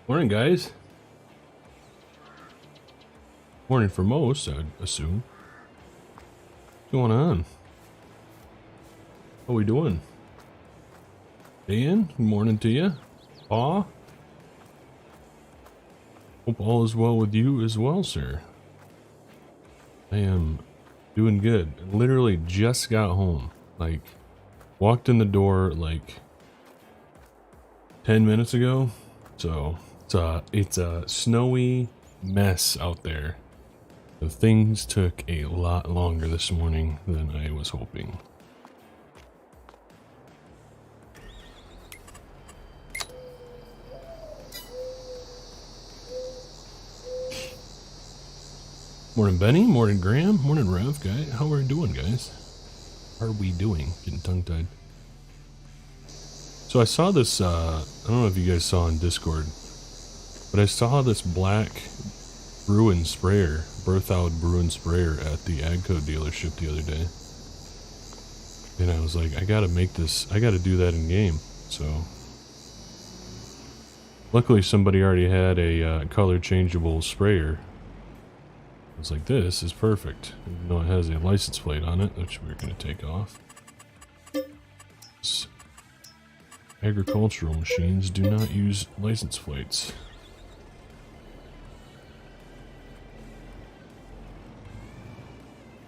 Morning, guys. Morning for most, I'd assume. What's going on? How we doing? Dan, good morning to you. Paw? Hope all is well with you as well, sir. I am doing good. Literally just got home. Like, walked in the door like 10 minutes ago. So, it's a snowy mess out there. So things took a lot longer this morning than I was hoping. Morning, Benny. Morning, Graham. Morning, Rev, guy. How are we doing, guys? How are we doing? Getting tongue-tied. So I saw this, I don't know if you guys saw on Discord, but I saw this black Bruin sprayer, Berthoud Bruin sprayer at the Agco dealership the other day. And I was like, I gotta make this, I gotta do that in game. So luckily somebody already had a color changeable sprayer. I was like, this is perfect. Even though it has a license plate on it, which we're gonna take off. Agricultural machines do not use license plates.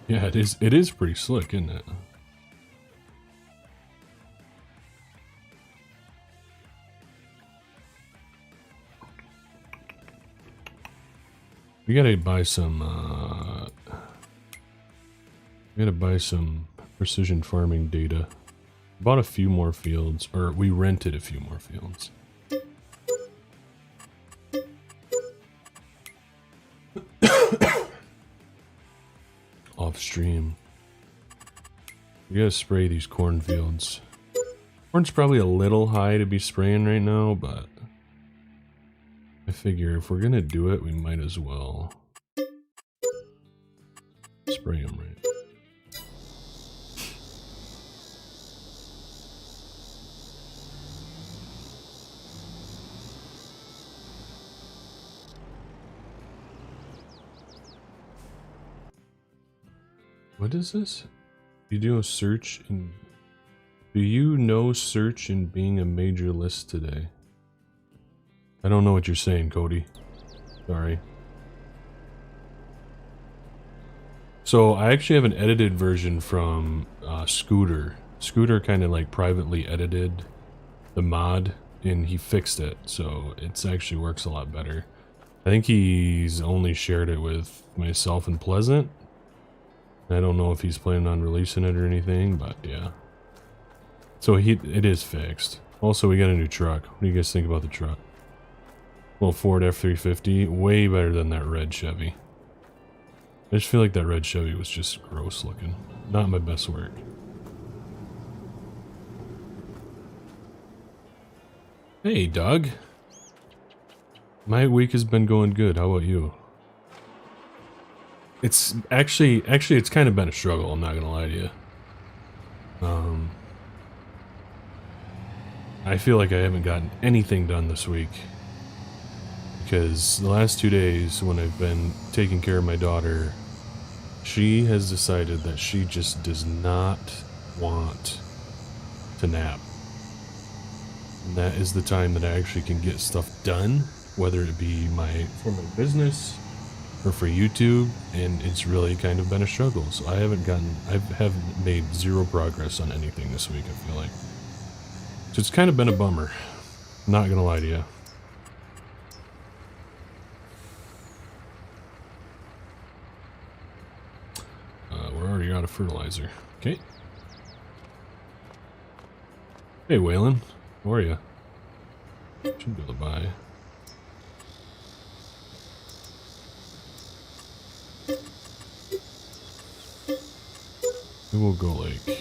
Yeah, it is pretty slick, isn't it? We gotta buy some precision farming data. Bought a few more fields, or we rented a few more fields. Off stream. We gotta spray these cornfields. Corn's probably a little high to be spraying right now, but I figure if we're gonna do it, we might as well spray them right. What is this? You do a search in... Do you know search in being a major list today? I don't know what you're saying, Cody. Sorry. So I actually have an edited version from Scooter. Scooter kind of like privately edited the mod and he fixed it. So it actually works a lot better. I think he's only shared it with myself and Pleasant. I don't know if he's planning on releasing it or anything, but yeah. So it is fixed. Also, we got a new truck. What do you guys think about the truck? Well, Ford F-350, way better than that red Chevy. I just feel like that red Chevy was just gross looking. Not my best work. Hey, Doug. My week has been going good. How about you? It's actually it's kind of been a struggle, I'm not gonna lie to you. I feel like I haven't gotten anything done this week because the last 2 days when I've been taking care of my daughter, she has decided that she just does not want to nap. And that is the time that I actually can get stuff done, whether it be for my business or for YouTube, and it's really kind of been a struggle. So I have made zero progress on anything this week, I feel like. So it's kind of been a bummer. Not gonna lie to you. We're already out of fertilizer. Okay. Hey, Waylon. How are you? Should be able to buy. We'll go like... there.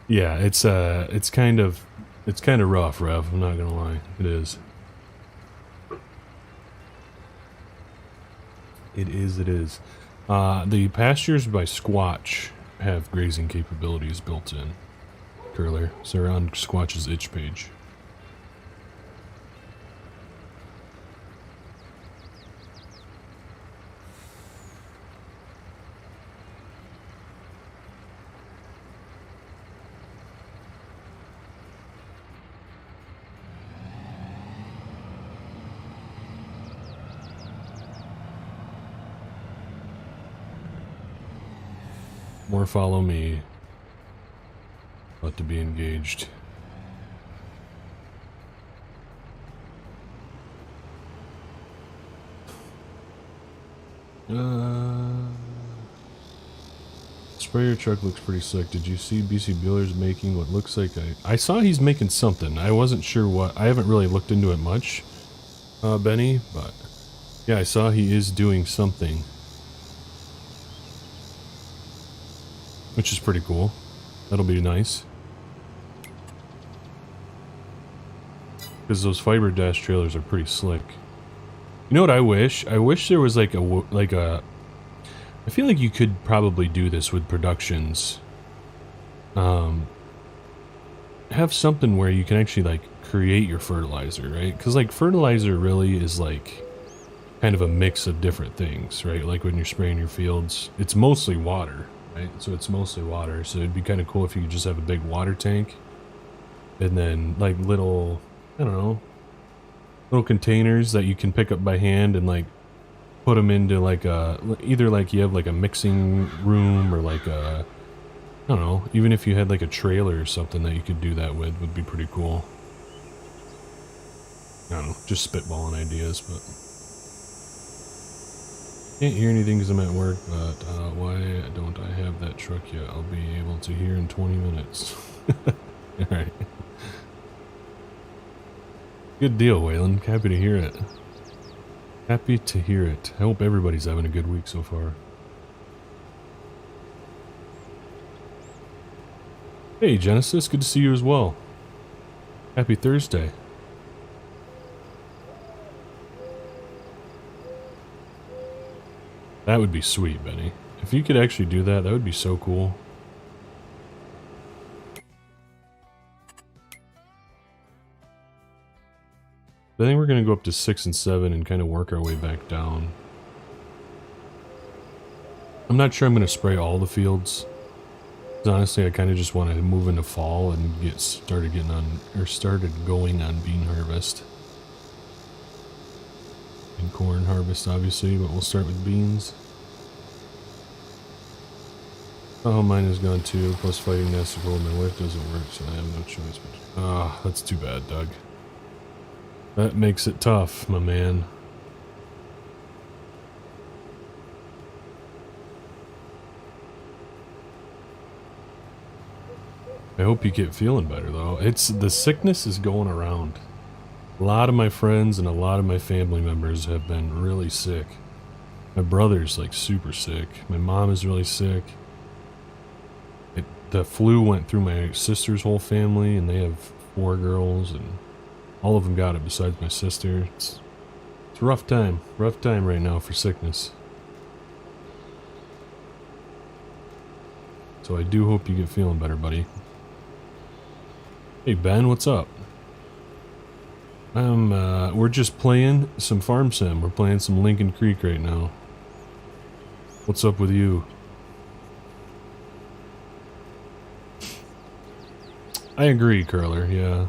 Yeah, it's kind of rough, Rev. I'm not gonna lie, it is. It is, it is. The pastures by Squatch have grazing capabilities built in, Curler. So they're on Squatch's itch page. More follow me. About to be engaged. Sprayer truck looks pretty slick. Did you see BC Bueller's making what looks like I saw he's making something. I wasn't sure what. I haven't really looked into it much, Benny, but yeah, I saw he is doing something. Which is pretty cool. That'll be nice. Because those fiber dash trailers are pretty slick. You know what I wish? I wish there was like a... I feel like you could probably do this with productions. Have something where you can actually like create your fertilizer, right? Because like fertilizer really is like kind of a mix of different things, right? Like when you're spraying your fields, it's mostly water. Right, so it's mostly water, so it'd be kind of cool if you could just have a big water tank and then like little, I don't know, little containers that you can pick up by hand and like put them into like a, either like you have like a mixing room or like a, I don't know, even if you had like a trailer or something that you could do that with would be pretty cool. I don't know, just spitballing ideas, but can't hear anything because I'm at work, but why don't I have that truck yet? I'll be able to hear in 20 minutes. Alright. Good deal, Waylon. Happy to hear it. Happy to hear it. I hope everybody's having a good week so far. Hey, Genesis. Good to see you as well. Happy Thursday. That would be sweet, Benny. If you could actually do that, that would be so cool. I think we're going to go up to 6 and 7 and kind of work our way back down. I'm not sure I'm going to spray all the fields. Honestly, I kind of just want to move into fall and get started going on bean harvest. And corn harvest, obviously, but we'll start with beans. Oh, mine is gone too, plus fighting Nesticle. My wife doesn't work, so I have no choice. Ah, that's too bad, Doug. That makes it tough, my man. I hope you get feeling better, though. The sickness is going around. A lot of my friends and a lot of my family members have been really sick. My brother's like super sick. My mom is really sick. The flu went through my sister's whole family, and they have 4 girls, and all of them got it besides my sister. It's a rough time right now for sickness. So I do hope you get feeling better, buddy. Hey Ben, what's up? We're just playing some farm sim. We're playing some Lincoln Creek right now. What's up with you? I agree, Curler, yeah.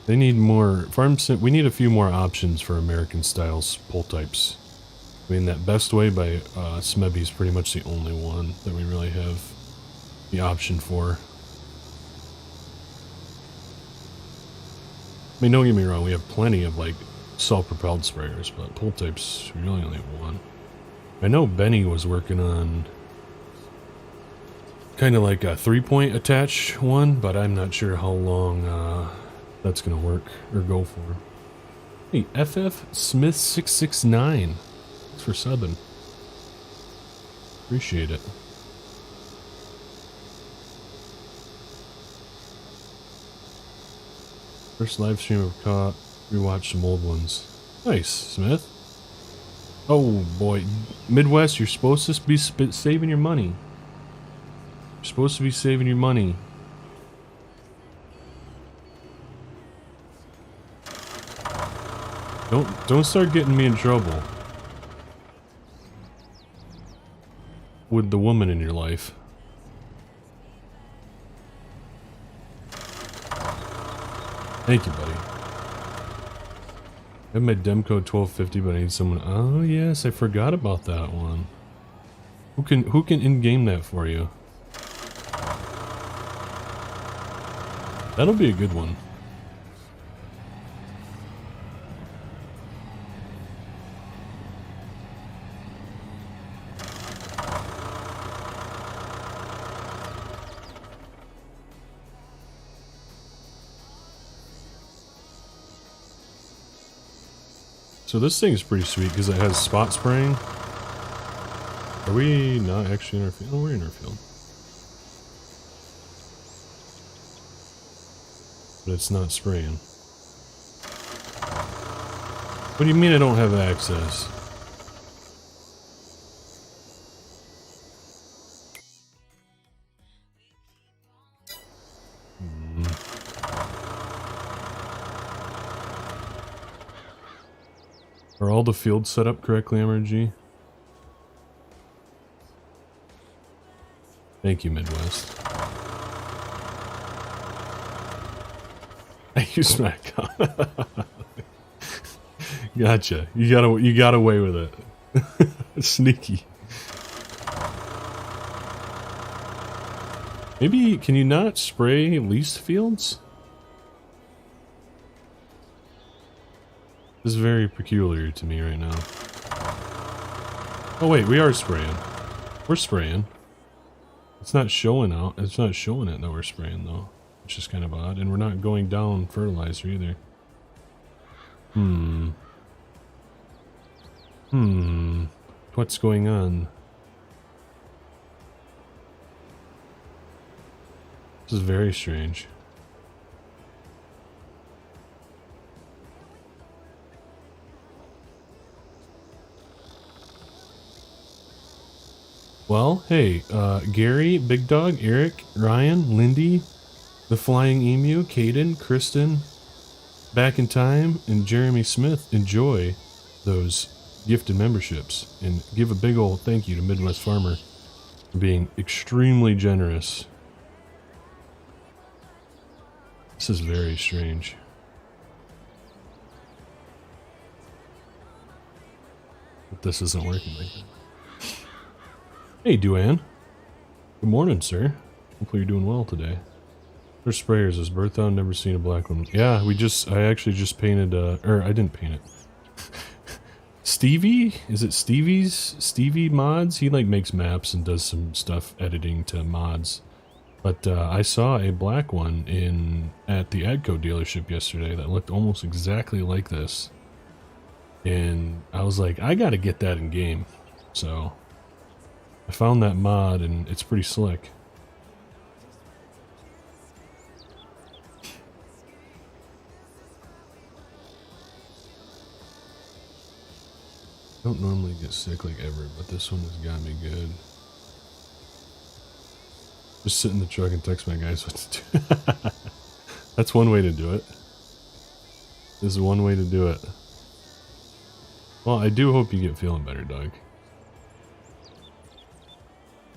They need more farm sim. We need a few more options for American styles pull types. I mean, that Best Way by Smebby is pretty much the only one that we really have the option for. I mean, don't get me wrong, we have plenty of, like, self-propelled sprayers, but pull types, we really only have one. I know Benny was working on kind of like a 3-point attach one, but I'm not sure how long that's going to work or go for. Hey, FF Smith 669. Thanks for subbing. Appreciate it. First live stream I've caught. Rewatched some old ones. Nice, Smith. Oh boy, Midwest, you're supposed to be saving your money. You're supposed to be saving your money. Don't start getting me in trouble with the woman in your life. Thank you, buddy. I have my dem code 1250, but I need someone. Oh yes, I forgot about that one. Who can in-game that for you? That'll be a good one. So this thing is pretty sweet because it has spot spraying. Are we not actually in our field? Oh, we're in our field. But it's not spraying. What do you mean I don't have access? Are all the fields set up correctly, MRG? Thank you, Midwest. I use my account. Gotcha. You got away with it. Sneaky. Maybe can you not spray leased fields? This is very peculiar to me right now. Oh wait, we are spraying. We're spraying. It's not showing out. It's not showing it that we're spraying though. Which is kind of odd. And we're not going down fertilizer either. What's going on? This is very strange. Well, hey, Gary, Big Dog, Eric, Ryan, Lindy, The Flying Emu, Caden, Kristen, Back in Time, and Jeremy Smith enjoy those gifted memberships. And give a big old thank you to Midwest Farmer for being extremely generous. This is very strange. But this isn't working like that. Hey, Duane. Good morning, sir. Hopefully you're doing well today. First sprayers is Berthon, never seen a black one. Yeah, I actually just painted, or I didn't paint it. Stevie? Is it Stevie Mods? He like makes maps and does some stuff editing to mods. But I saw a black one at the Adco dealership yesterday that looked almost exactly like this. And I was like, I gotta get that in game. So I found that mod and it's pretty slick. I don't normally get sick like ever, but this one has got me good. Just sit in the truck and text my guys what to do. That's one way to do it. This is one way to do it. Well, I do hope you get feeling better, Doug.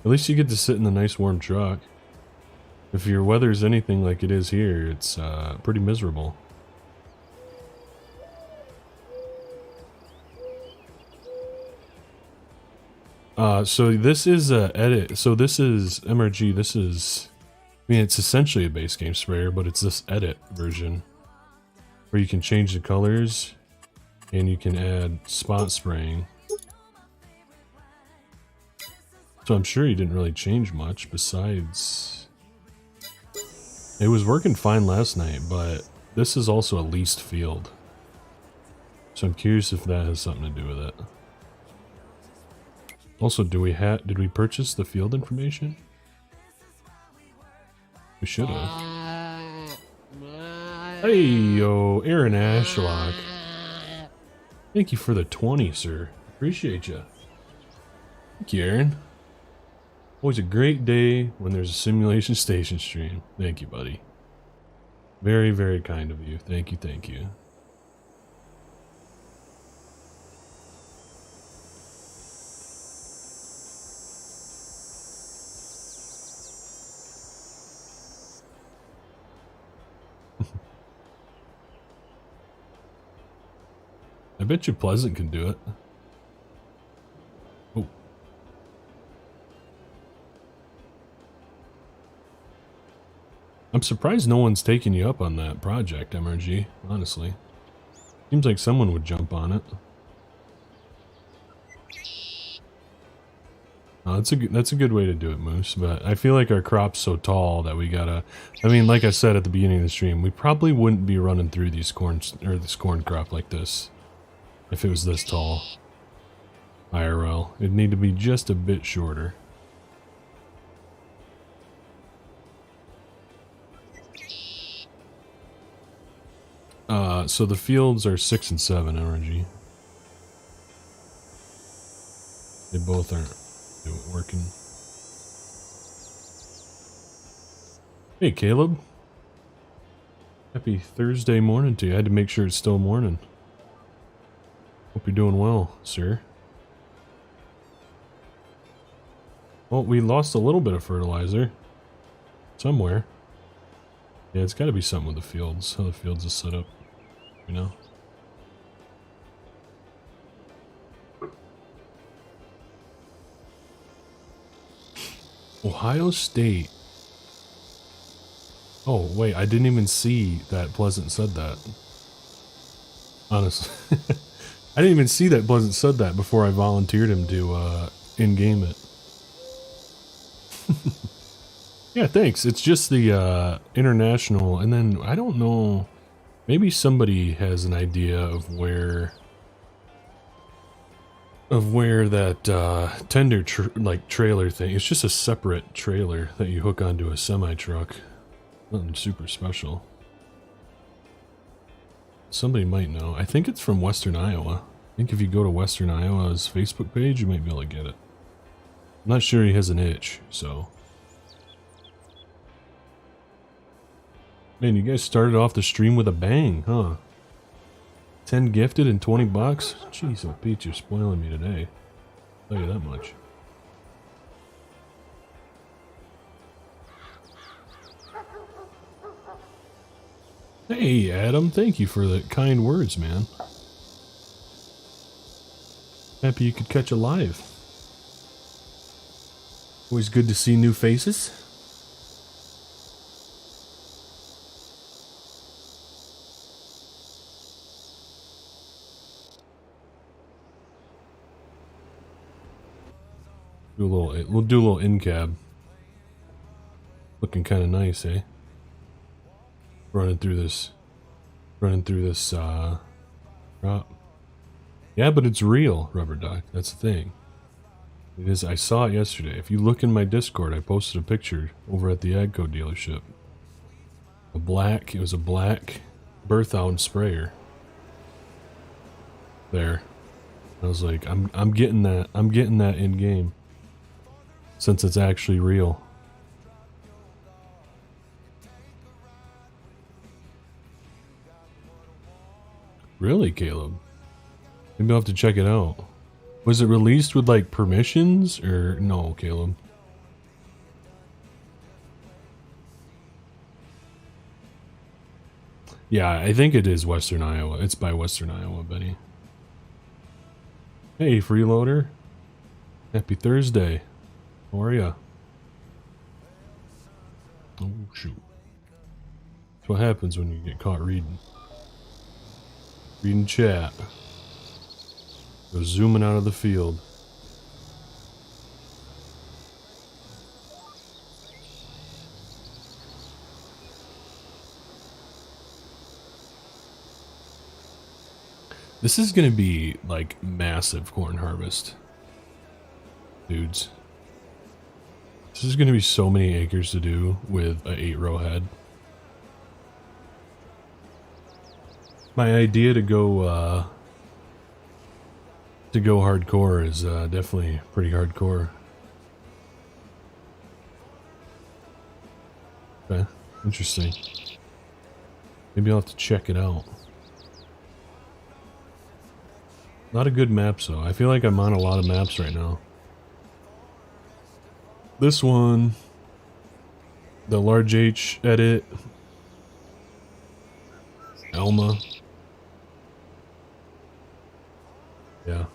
At least you get to sit in the nice warm truck. If your weather's anything like it is here, it's pretty miserable. So this is a edit. So this is MRG. This is, I mean, it's essentially a base game sprayer, but it's this edit version where you can change the colors and you can add spot spraying. So I'm sure you didn't really change much besides, it was working fine last night, but this is also a leased field. So I'm curious if that has something to do with it. Also, did we purchase the field information? We should have. Hey, yo, Aaron Ashlock. Thank you for the 20, sir. Appreciate you. Thank you, Aaron. Always a great day when there's a simulation station stream. Thank you, buddy. Very, very kind of you. Thank you, thank you. I bet you Pleasant can do it. Oh. I'm surprised no one's taking you up on that project, MRG, honestly. Seems like someone would jump on it. That's a good way to do it, Moose, but I feel like our crop's so tall that we gotta... I mean, like I said at the beginning of the stream, we probably wouldn't be running through these this corn crop like this if it was this tall. IRL. It'd need to be just a bit shorter. So the fields are 6 and 7, MRG. They both aren't working. Hey, Caleb. Happy Thursday morning to you. I had to make sure it's still morning. Hope you're doing well, sir. Well, we lost a little bit of fertilizer. Somewhere. Yeah, it's got to be something with the fields. How the fields is set up. You know? Ohio State. Oh, wait, I didn't even see that Pleasant said that. Honestly. I didn't even see that Pleasant said that before I volunteered him to in-game it. Yeah, thanks. It's just the international, and then I don't know, maybe somebody has an idea of where that tender trailer thing. It's just a separate trailer that you hook onto a semi-truck. Nothing super special. Somebody might know. I think it's from Western Iowa. I think if you go to Western Iowa's Facebook page, you might be able to get it. I'm not sure he has an itch, so. Man, you guys started off the stream with a bang, huh? 10 gifted and 20 bucks? Jeez, oh Pete, you're spoiling me today. I'll tell you that much. Hey, Adam, thank you for the kind words, man. Happy you could catch a live. Always good to see new faces. We'll do a little in-cab. Looking kind of nice, eh? Running through this crop. Yeah, but it's real, Rubber Duck. That's the thing. It is. I saw it yesterday. If you look in my Discord, I posted a picture over at the Agco dealership. It was a black Berthoud sprayer. There. I was like, I'm getting that. I'm getting that in game. Since it's actually real. Really, Caleb? Maybe I'll have to check it out. Was it released with like permissions or no, Caleb? Yeah, I think it is Western Iowa. It's by Western Iowa, Benny. Hey, freeloader. Happy Thursday. How are ya? Oh, shoot. That's what happens when you get caught reading. Reading chat. Go zooming out of the field. This is gonna be like massive corn harvest. Dudes. This is gonna be so many acres to do with a 8-row head. My idea to go To go hardcore is definitely pretty hardcore. Okay, interesting. Maybe I'll have to check it out. Not a good map, though. I feel like I'm on a lot of maps right now. This one, the large H edit, Elma. Yeah.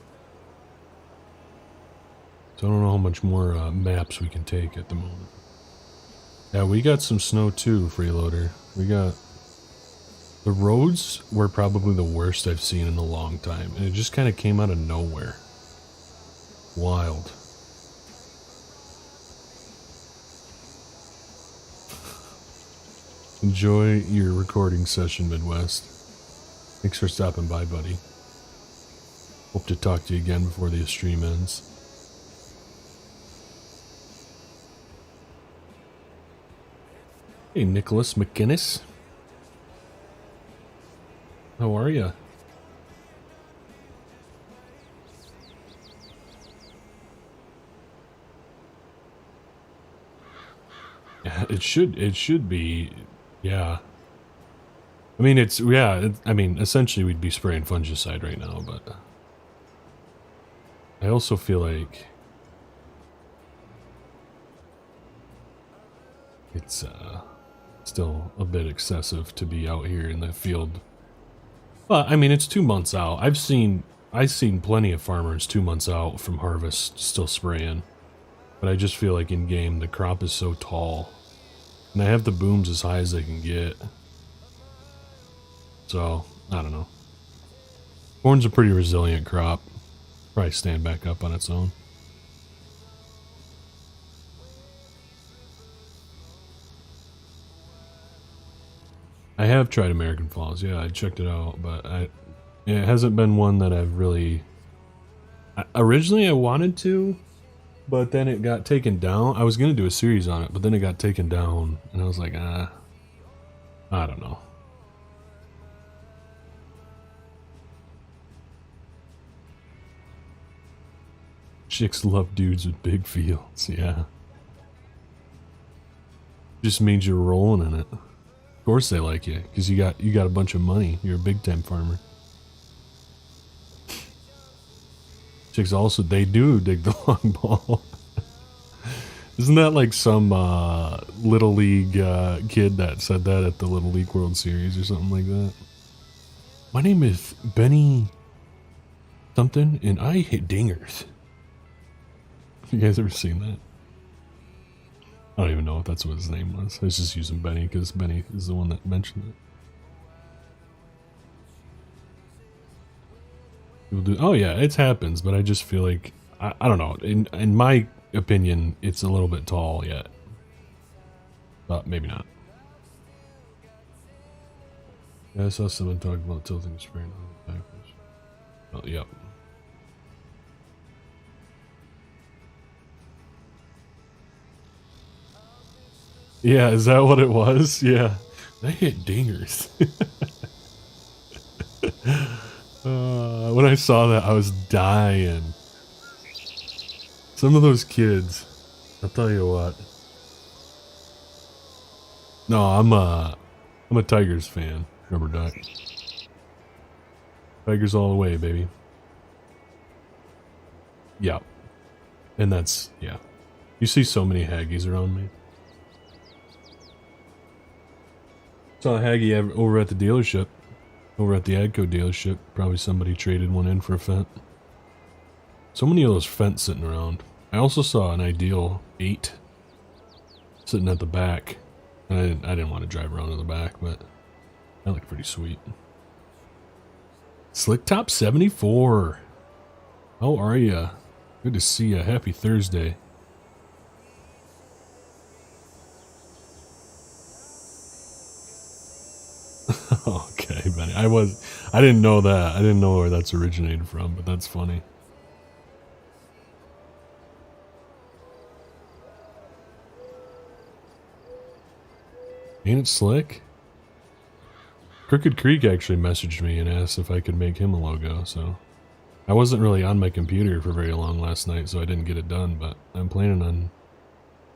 So I don't know how much more maps we can take at the moment. Yeah, we got some snow too, freeloader. We got... The roads were probably the worst I've seen in a long time. And it just kind of came out of nowhere. Wild. Enjoy your recording session, Midwest. Thanks for stopping by, buddy. Hope to talk to you again before the stream ends. Hey, Nicholas McInnes. How are ya? Yeah, it should be, yeah. I mean, it's, yeah, I mean, essentially we'd be spraying fungicide right now, but I also feel like it's still a bit excessive to be out here in the field. Well, I mean, it's 2 months out. I've seen plenty of farmers 2 months out from harvest still spraying, but I just feel like in game the crop is so tall, and I have the booms as high as they can get. So I don't know. Corn's a pretty resilient crop. Probably stand back up on its own. I have tried American Falls, yeah, I checked it out, but it hasn't been one that I've really... Originally I wanted to, but then it got taken down. I was going to do a series on it, but then it got taken down, and I was like, I don't know. Chicks love dudes with big fields, yeah. Just means you're rolling in it. Of course they like you, because you got a bunch of money. You're a big time farmer. Chicks also, they do dig the long ball. Isn't that like some Little League kid that said that at the Little League World Series or something like that? My name is Benny something, and I hit dingers. You guys ever seen that? I don't even know if that's what his name was. I was just using Benny because Benny is the one that mentioned it. People do, oh yeah, it happens, but I just feel like I don't know. In my opinion, it's a little bit tall yet, but maybe not. Yeah, I saw someone talk about tilting the spray. Oh, yep. Yeah, is that what it was? Yeah. They hit dingers. When I saw that, I was dying. Some of those kids, I'll tell you what. No, I'm a Tigers fan, Rubber Duck. Tigers all the way, baby. Yeah. And that's, yeah. You see so many Haggies around me. Saw a Haggy over at the dealership. Over at the Agco dealership. Probably somebody traded one in for a Fent. So many of those Fents sitting around. I also saw an Ideal 8 sitting at the back. And I didn't want to drive around to the back, but that looked pretty sweet. Slick Top 74. How are ya? Good to see ya. Happy Thursday. Okay, Benny. I didn't know that. I didn't know where that's originated from, but that's funny. Ain't it slick? Crooked Creek actually messaged me and asked if I could make him a logo, so I wasn't really on my computer for very long last night, so I didn't get it done, but I'm planning on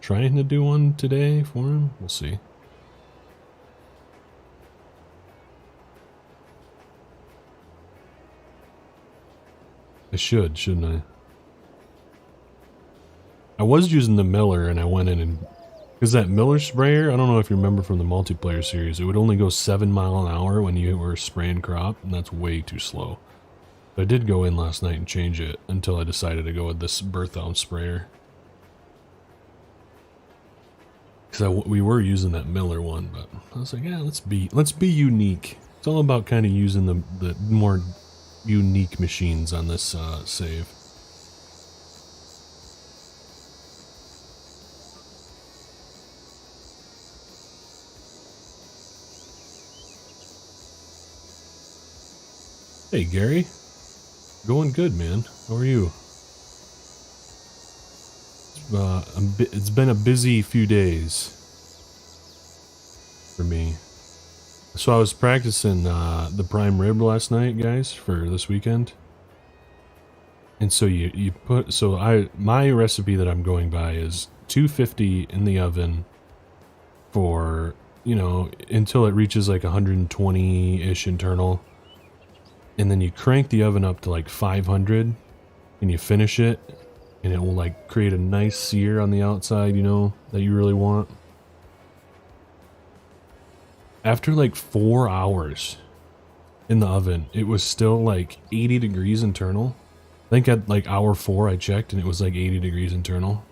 trying to do one today for him. We'll see. I should, shouldn't I? I was using the Mueller and I went in and... Because that Mueller sprayer, I don't know if you remember from the multiplayer series, it would only go 7 miles an hour when you were spraying crop, and that's way too slow. But I did go in last night and change it until I decided to go with this Berthelm sprayer. Because we were using that Mueller one, but I was like, yeah, let's be unique. It's all about kind of using the more unique machines on this save. Hey Gary, going good, man. How are you? It's been a busy few days for me. So I was practicing the prime rib last night, guys, for this weekend. And so you put, my recipe that I'm going by is 250 in the oven for, you know, until it reaches like 120-ish internal. And then you crank the oven up to like 500 and you finish it, and it will like create a nice sear on the outside, you know, that you really want. After like 4 hours in the oven, it was still like 80 degrees internal. I think at like hour 4 I checked and it was like 80 degrees internal.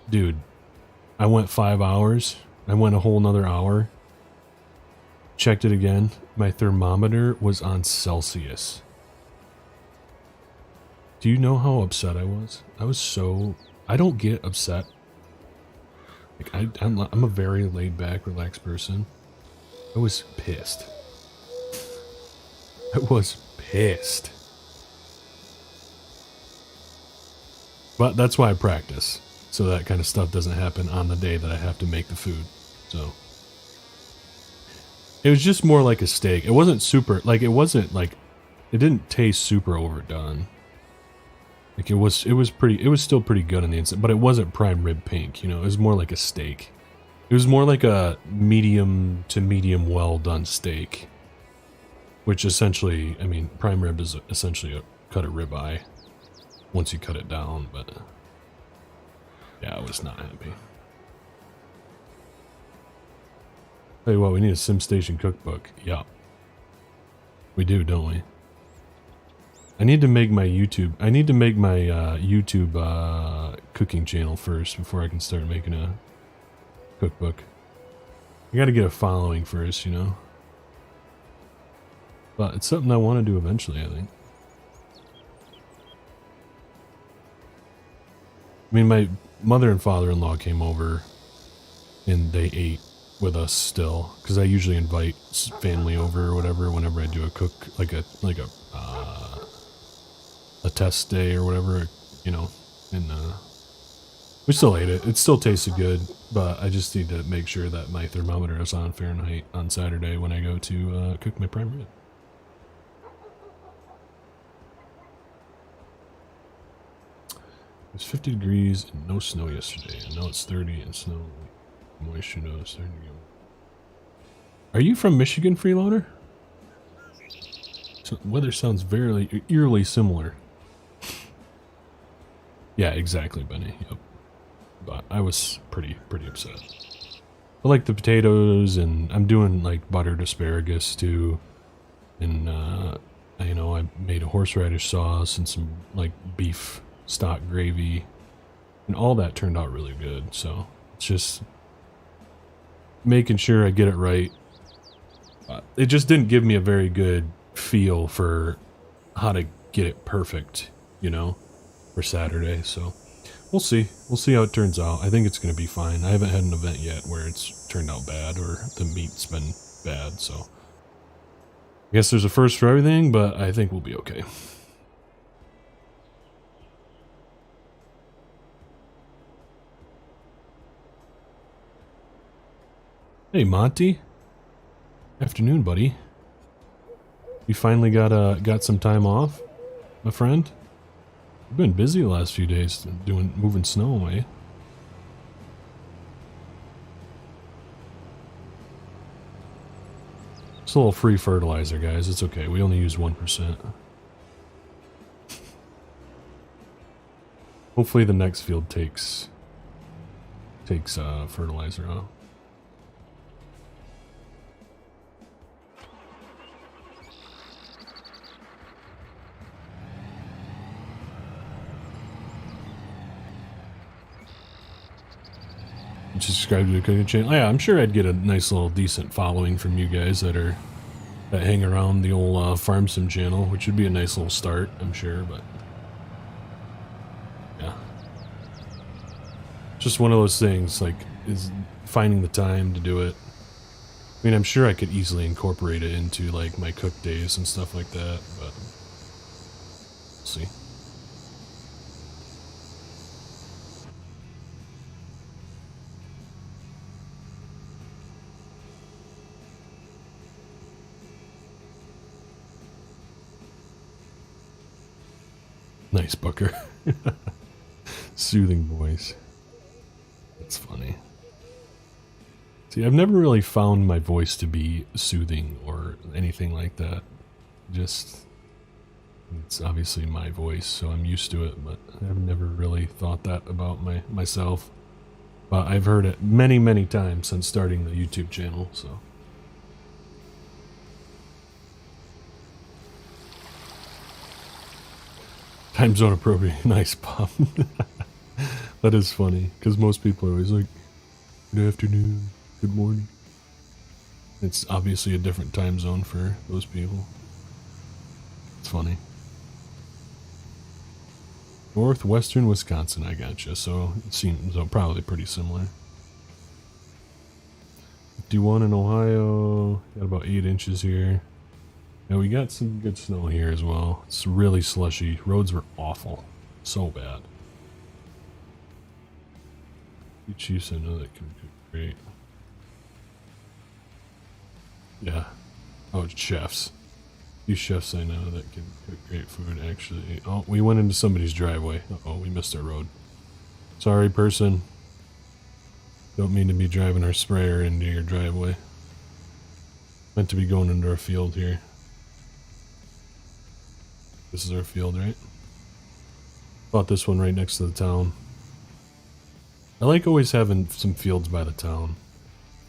Dude, I went 5 hours. I went a whole nother hour. Checked it again. My thermometer was on Celsius. Do you know how upset I was? I was so... I don't get upset. Like I'm a very laid back, relaxed person. I was pissed. I was pissed. But that's why I practice. So that kind of stuff doesn't happen on the day that I have to make the food. So... It was just more like a steak. It wasn't super, like, it wasn't like, it didn't taste super overdone. Like, it was still pretty good on the inside, but it wasn't prime rib pink, you know, it was more like a steak. It was more like a medium to medium well done steak. Which essentially, I mean, prime rib is essentially a cut of ribeye once you cut it down, but yeah, I was not happy. Tell you what, we need a SimStation cookbook. Yeah. We do, don't we? I need to make my YouTube cooking channel first before I can start making a cookbook. I gotta get a following first, you know? But it's something I want to do eventually, I think. I mean, my mother and father-in-law came over and they ate with us still, because I usually invite family over or whatever whenever I do a a test day or whatever, you know, and we still ate it. It still tasted good, but I just need to make sure that my thermometer is on Fahrenheit on Saturday when I go to cook my prime rib. It was 50 degrees and no snow yesterday, and now it's 30 and snow. Moisture notice starting to go. Are you from Michigan, Freeloader? So weather sounds very eerily similar. Yeah, exactly, Benny. Yep. But I was pretty upset. I like the potatoes, and I'm doing like buttered asparagus too, and you know, I made a horseradish sauce and some like beef stock gravy, and all that turned out really good. So it's just making sure I get it right. It just didn't give me a very good feel for how to get it perfect, you know, for Saturday. So we'll see. We'll see how it turns out. I think it's going to be fine. I haven't had an event yet where it's turned out bad or the meat's been bad. So I guess there's a first for everything, but I think we'll be okay. Hey, Monty. Afternoon, buddy. You finally got some time off, my friend? You've been busy the last few days moving snow away. It's a little free fertilizer, guys. It's okay. We only use 1%. Hopefully the next field takes fertilizer off. Subscribe to the cooking channel. Yeah, I'm sure I'd get a nice little decent following from you guys that hang around the old Farm Sim channel, which would be a nice little start, I'm sure, but yeah. Just one of those things, like, is finding the time to do it. I mean, I'm sure I could easily incorporate it into, like, my cook days and stuff like that, but we'll see. Nice, Booker. Soothing voice. That's funny. See, I've never really found my voice to be soothing or anything like that. Just, it's obviously my voice, so I'm used to it, but I've never really thought that about myself. But I've heard it many, many times since starting the YouTube channel, so. Time zone appropriate. Nice, Bob. That is funny, because most people are always like, good afternoon, good morning. It's obviously a different time zone for those people. It's funny. Northwestern Wisconsin, I gotcha. So it seems probably pretty similar. 51 in Ohio. Got about 8 inches here. And we got some good snow here as well. It's really slushy. Roads were awful. So bad. You chiefs I know that can cook great. Yeah. Oh, chefs. You chefs I know that can cook great food, actually. Oh, we went into somebody's driveway. Uh-oh, we missed our road. Sorry, person. Don't mean to be driving our sprayer into your driveway. Meant to be going into our field here. This is our field, right? Bought this one right next to the town. I like always having some fields by the town.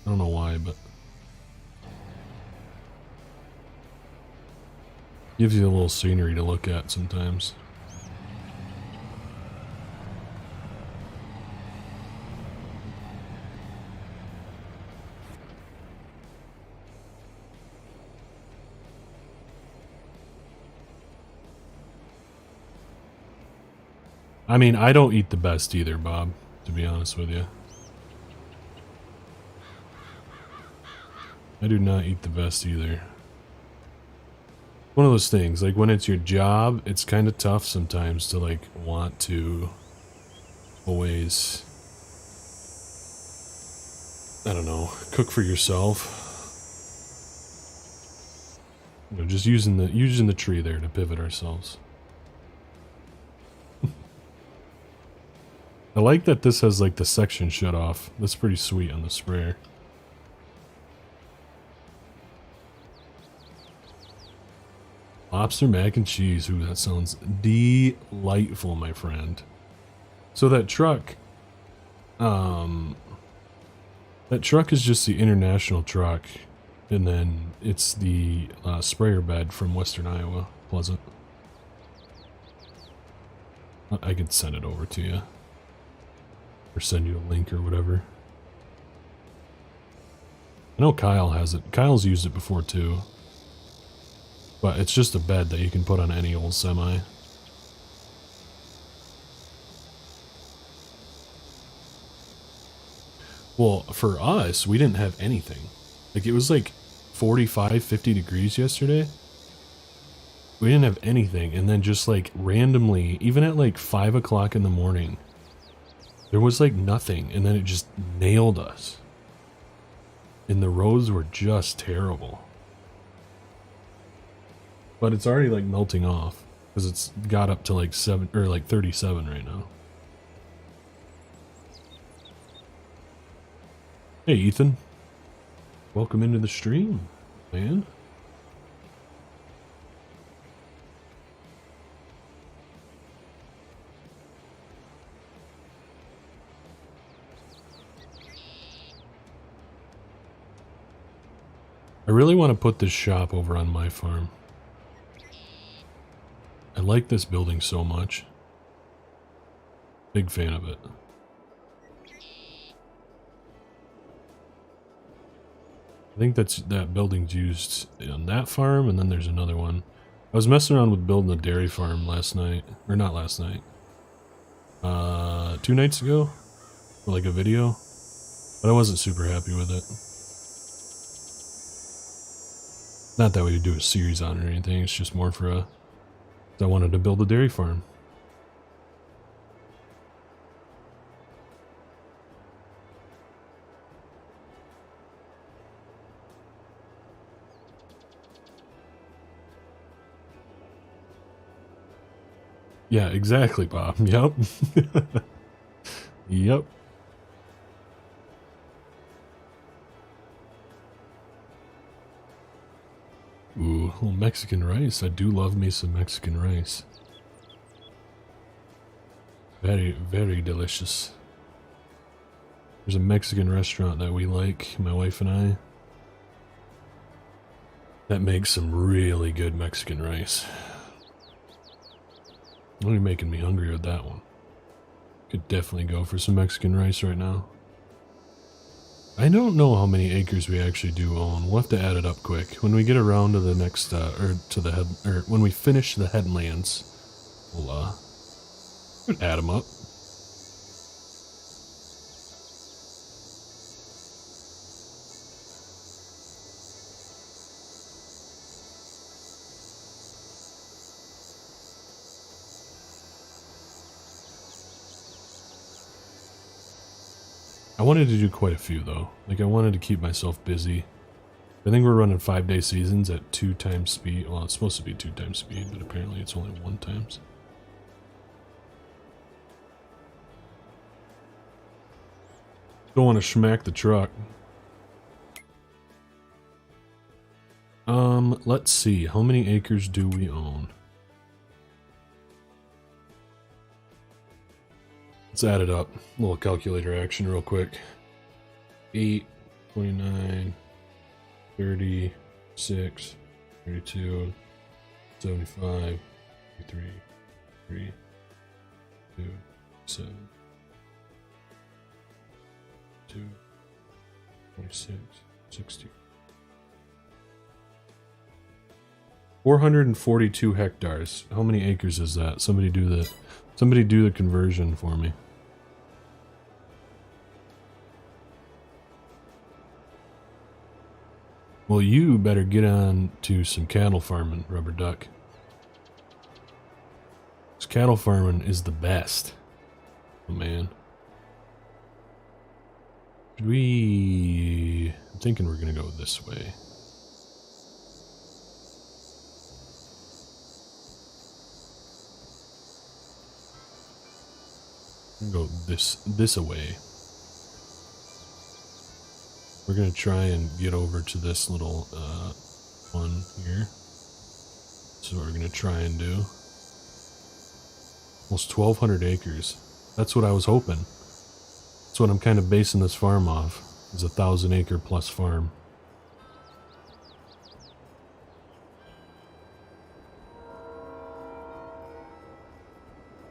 I don't know why, but gives you a little scenery to look at sometimes. I mean, I don't eat the best either, Bob, to be honest with you. I do not eat the best either. One of those things, like when it's your job, it's kind of tough sometimes to like want to always, I don't know, cook for yourself. You know, just using the tree there to pivot ourselves. I like that this has like the section shut off. That's pretty sweet on the sprayer. Lobster mac and cheese. Ooh, that sounds delightful, my friend. So that truck is just the international truck, and then it's the sprayer bed from Western Iowa, Pleasant. I could send it over to you. Or send you a link or whatever. I know Kyle has it. Kyle's used it before too. But it's just a bed that you can put on any old semi. Well, for us, we didn't have anything. Like, it was like 45, 50 degrees yesterday. We didn't have anything. And then just like randomly, even at like 5 o'clock in the morning, there was like nothing, and then it just nailed us. And the roads were just terrible. But it's already like melting off because it's got up to like 7 or like 37 right now. Hey Ethan, welcome into the stream, man. I really want to put this shop over on my farm. I like this building so much. Big fan of it. I think that building's used on that farm, and then there's another one. I was messing around with building a dairy farm last night, or not last night. 2 nights ago, for like a video, but I wasn't super happy with it. Not that we would do a series on it or anything, it's just more for I wanted to build a dairy farm. Yeah, exactly, Bob. Yep. Yep. Ooh, little Mexican rice. I do love me some Mexican rice. Very, very delicious. There's a Mexican restaurant that we like, my wife and I, that makes some really good Mexican rice. You're making me hungry with that one. Could definitely go for some Mexican rice right now. I don't know how many acres we actually do own. We'll have to add it up quick. When we get around to the next, when we finish the headlands, we'll add them up. I wanted to do quite a few though. Like I wanted to keep myself busy. I think we're running 5-day seasons at 2 times speed. Well, it's supposed to be 2 times speed, but apparently it's only 1 times. Don't want to schmack the truck. Let's see. How many acres do we own? Let's add it up. A little calculator action real quick. 8, 29, 36, 32, 75, 33, 3, 2, 7, 2, 26, 60. 442 hectares. How many acres is that? Somebody do the conversion for me. Well, you better get on to some cattle farming, Rubber Duck. 'Cause cattle farming is the best. Oh, man. I'm thinking we're gonna go this way. Go this away. We're gonna try and get over to this little one here. This is what we're gonna try and do. Almost 1,200 acres. That's what I was hoping. That's what I'm kind of basing this farm off. It's a 1,000-acre plus farm.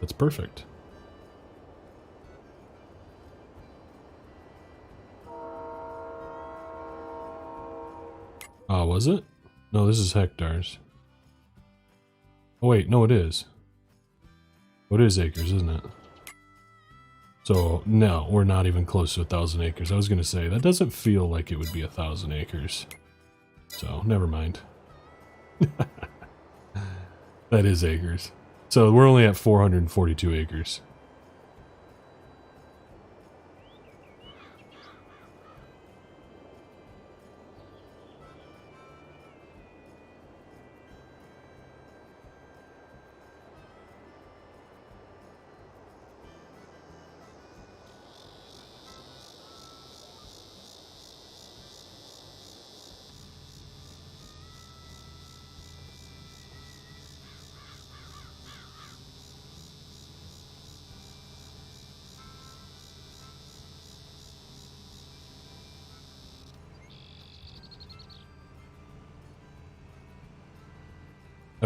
That's perfect. Ah, was it? No, this is hectares. Oh wait, no it is. Oh, it is acres, isn't it? So, no, we're not even close to 1,000 acres. I was gonna say, that doesn't feel like it would be 1,000 acres. So, never mind. That is acres. So, we're only at 442 acres.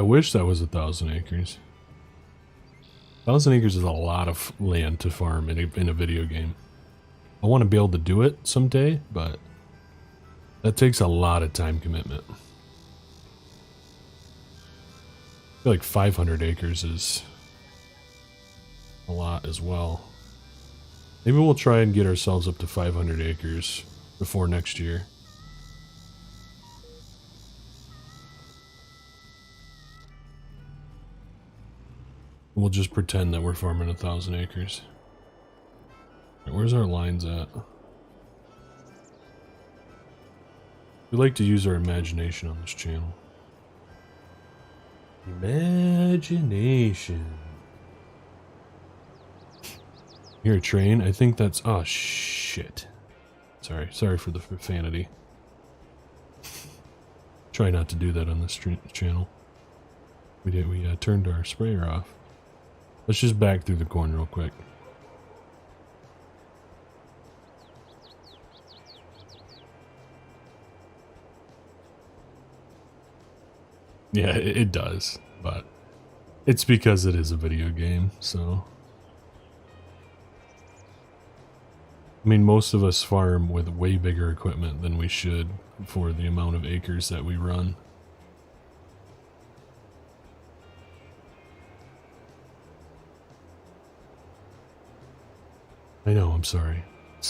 I wish that was 1,000 acres. 1,000 acres is a lot of land to farm in a video game. I want to be able to do it someday, but that takes a lot of time commitment. I feel like 500 acres is a lot as well. Maybe we'll try and get ourselves up to 500 acres before next year. We'll just pretend that we're farming 1,000 acres. Right, where's our lines at? We like to use our imagination on this channel. Imagination. Hear a train? I think that's... Oh, shit. Sorry for the profanity. Try not to do that on this channel. We turned our sprayer off. Let's just back through the corn real quick. Yeah, it does, but it's because it is a video game, so... I mean, most of us farm with way bigger equipment than we should for the amount of acres that we run. I know, I'm sorry.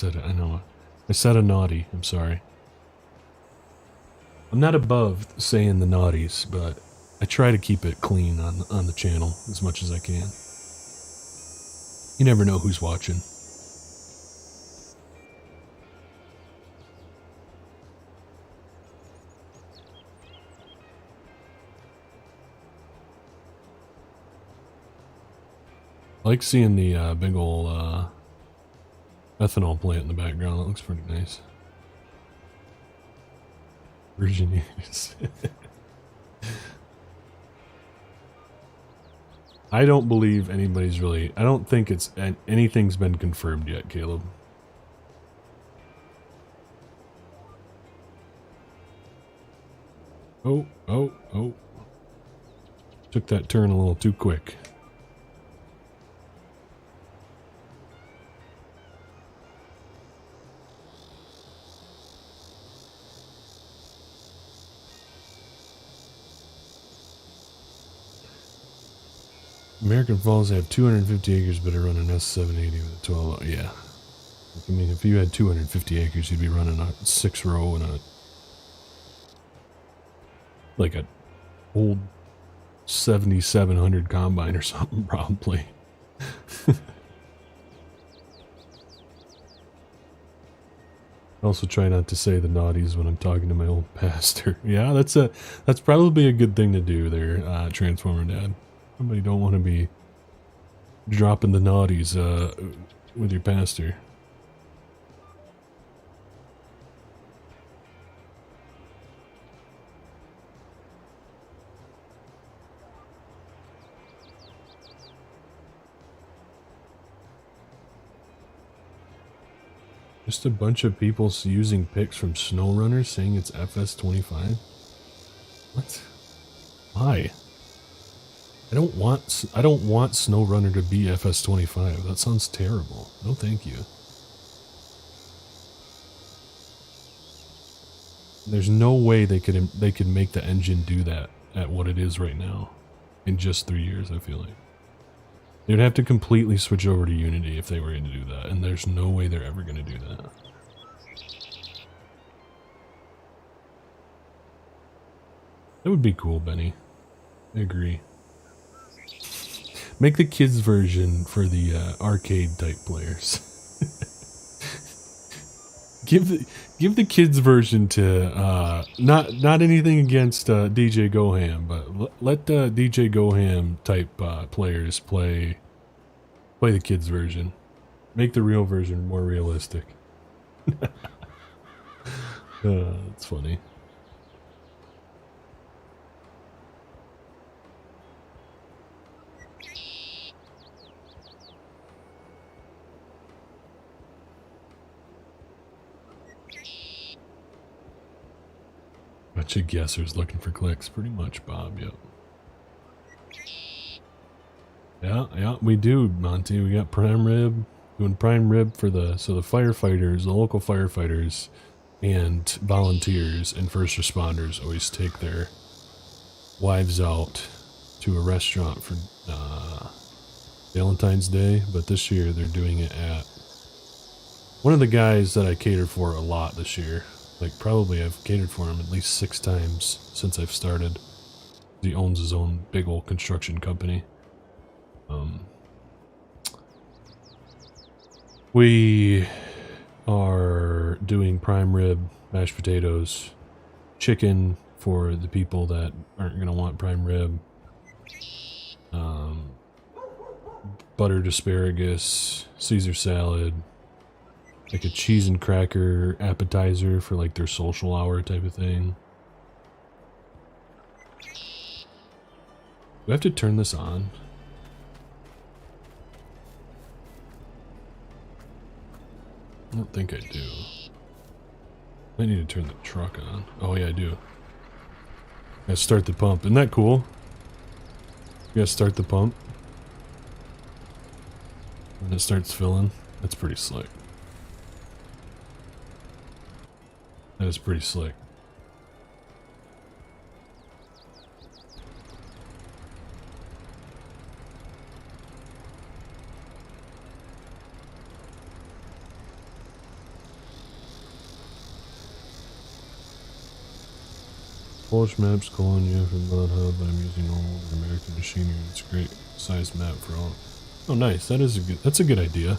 I know. I said a naughty, I'm sorry. I'm not above saying the naughties, but I try to keep it clean on the channel as much as I can. You never know who's watching. I like seeing the big ol' ethanol plant in the background. That looks pretty nice. Virginians. I don't believe anybody's really... I don't think anything's been confirmed yet, Caleb. Oh. Took that turn a little too quick. American Falls, they have 250 acres, but I run an S780 with a 12. Yeah. I mean, if you had 250 acres, you'd be running a 6-row and like a old 7700 combine or something, probably. I also try not to say the naughties when I'm talking to my old pastor. Yeah, that's probably a good thing to do there, Transformer Dad. Somebody don't want to be dropping the naughties with your pastor. Just a bunch of people using pics from SnowRunner saying it's FS25. What? Why? I don't want SnowRunner to be FS25. That sounds terrible. No, thank you. There's no way they could make the engine do that at what it is right now in just 3 years. I feel like they'd have to completely switch over to Unity if they were going to do that, and there's no way they're ever going to do that. That would be cool, Benny. I agree. Make the kids version for the arcade type players. give the kids version to not anything against DJ Goham, but let the DJ Goham type players play the kids version. Make the real version more realistic. That's funny. Bunch of guessers looking for clicks, pretty much, Bob. Yep. Yeah, we do, Monty. We got prime rib. Doing prime rib for the firefighters, the local firefighters, and volunteers and first responders always take their wives out to a restaurant for Valentine's Day, but this year they're doing it at one of the guys that I cater for a lot this year. Like, probably I've catered for him at least 6 times since I've started. He owns his own big old construction company. We are doing prime rib, mashed potatoes, chicken for the people that aren't going to want prime rib, buttered asparagus, Caesar salad, like a cheese and cracker appetizer for like their social hour type of thing. Do I have to turn this on? I don't think I do. I need to turn the truck on. Oh yeah, I do. Gotta start the pump. Isn't that cool? You gotta start the pump. When it starts filling. That's pretty slick. That is pretty slick. Polish maps calling you from Blood Hub, but I'm using old American machinery. It's a great size map for all. Oh, nice. That's a good idea.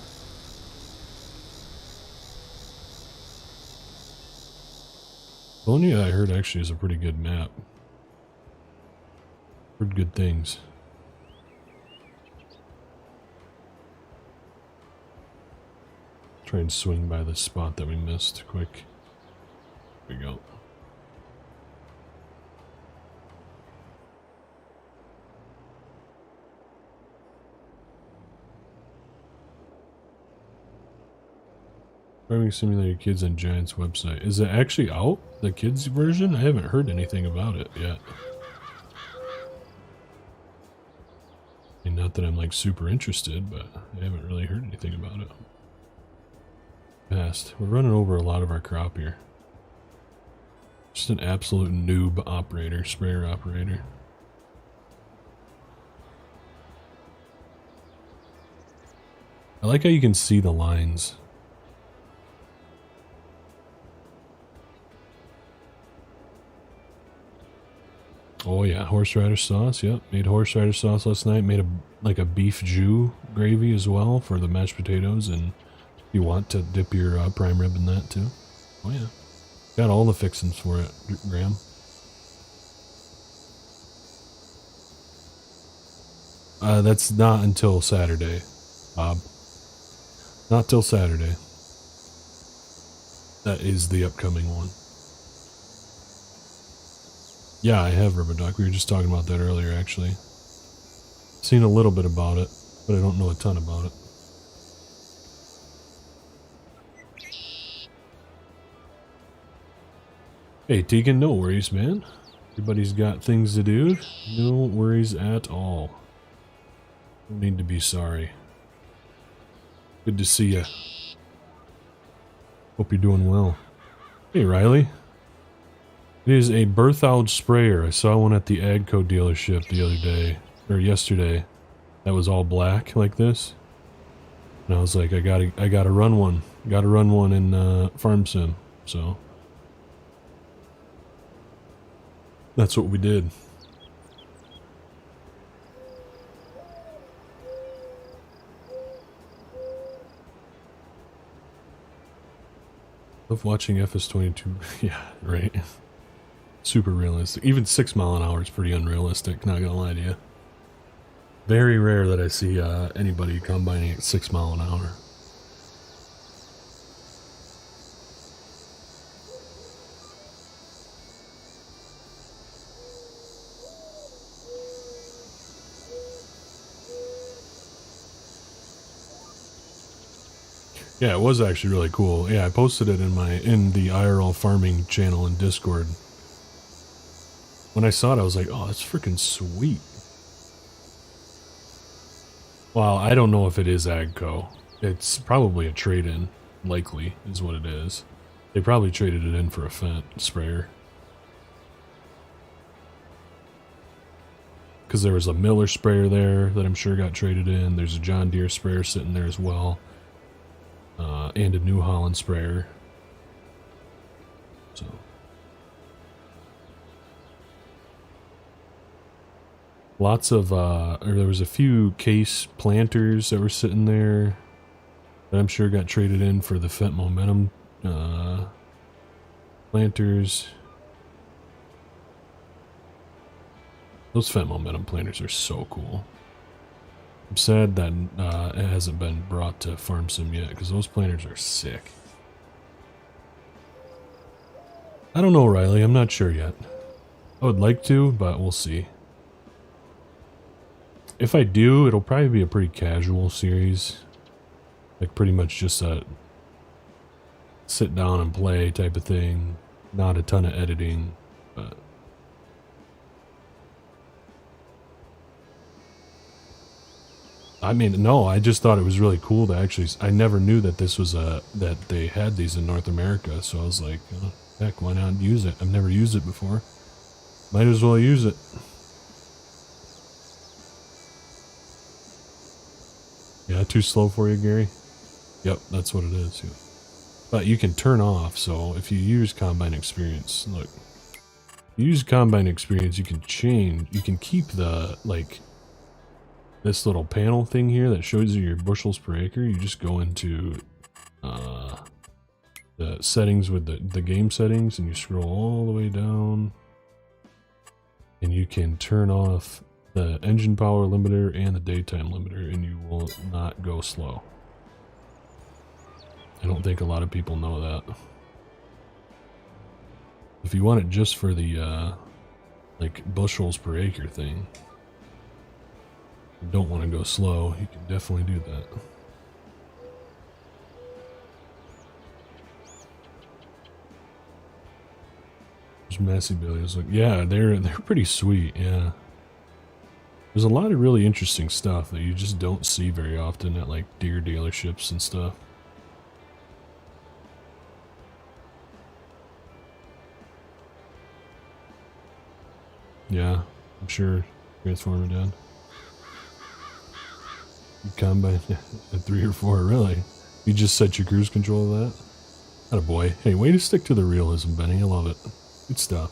Bologna, I heard, actually is a pretty good map. Heard good things. Try and swing by the spot that we missed quick. There we go. Farming Simulator Kids on Giants website. Is it actually out? The kids version? I haven't heard anything about it yet. I mean, not that I'm like super interested, but I haven't really heard anything about it. Fast. We're running over a lot of our crop here. Just an absolute noob operator, sprayer operator. I like how you can see the lines. Oh yeah, horseradish sauce. Yep, made horseradish sauce last night. Made a beef jus gravy as well for the mashed potatoes, and you want to dip your prime rib in that too. Oh yeah, got all the fixings for it, Graham. That's not until Saturday, Bob. Not till Saturday. That is the upcoming one. Yeah, I have rubber duck. We were just talking about that earlier, actually. Seen a little bit about it, but I don't know a ton about it. Hey, Tegan, no worries, man. Everybody's got things to do. No worries at all. No need to be sorry. Good to see you. Hope you're doing well. Hey, Riley. It is a Berthoud sprayer. I saw one at the Agco dealership the other day, or yesterday. That was all black like this. And I was like, I gotta run one. Gotta run one in Farm Sim. So that's what we did. Love watching FS22. Yeah, right. Super realistic. Even 6 mile an hour is pretty unrealistic, not gonna lie to you. Very rare that I see anybody combining at 6 mile an hour. Yeah, it was actually really cool. Yeah, I posted it in the IRL farming channel in Discord. When I saw it, I was like, oh, that's freaking sweet. Well, I don't know if it is AGCO. It's probably a trade-in, likely, is what it is. They probably traded it in for a Fent sprayer. Because there was a Mueller sprayer there that I'm sure got traded in. There's a John Deere sprayer sitting there as well. And a New Holland sprayer. So. Lots of, there was a few case planters that were sitting there that I'm sure got traded in for the Fent Momentum planters. Those Fent Momentum planters are so cool. I'm sad that it hasn't been brought to Farm Sim yet, because those planters are sick. I don't know, Riley. I'm not sure yet. I would like to, but we'll see. If I do, it'll probably be a pretty casual series. Like pretty much just a sit down and play type of thing. Not a ton of editing, but... I mean, no, I just thought it was really cool to actually... I never knew that this was that they had these in North America, so I was like, oh, heck, why not use it? I've never used it before. Might as well use it. Yeah, too slow for you, Gary? Yep, that's what it is. Yeah. But you can turn off, so if you use Combine Experience, look. You use Combine Experience, you can change, you can keep the, like... this little panel thing here that shows you your bushels per acre. You just go into the settings with the game settings, and you scroll all the way down, and you can turn off the engine power limiter and the daytime limiter, and you will not go slow. I don't think a lot of people know that. If you want it just for the like bushels per acre thing, you don't want to go slow, you can definitely do that. There's Massey Billies. Like, yeah, they're pretty sweet, yeah. There's a lot of really interesting stuff that you just don't see very often at like Deere dealerships and stuff. Yeah, I'm sure Transformer did. You combine at 3 or 4, really? You just set your cruise control to that? Attaboy. Hey, way to stick to the realism, Benny. I love it. Good stuff.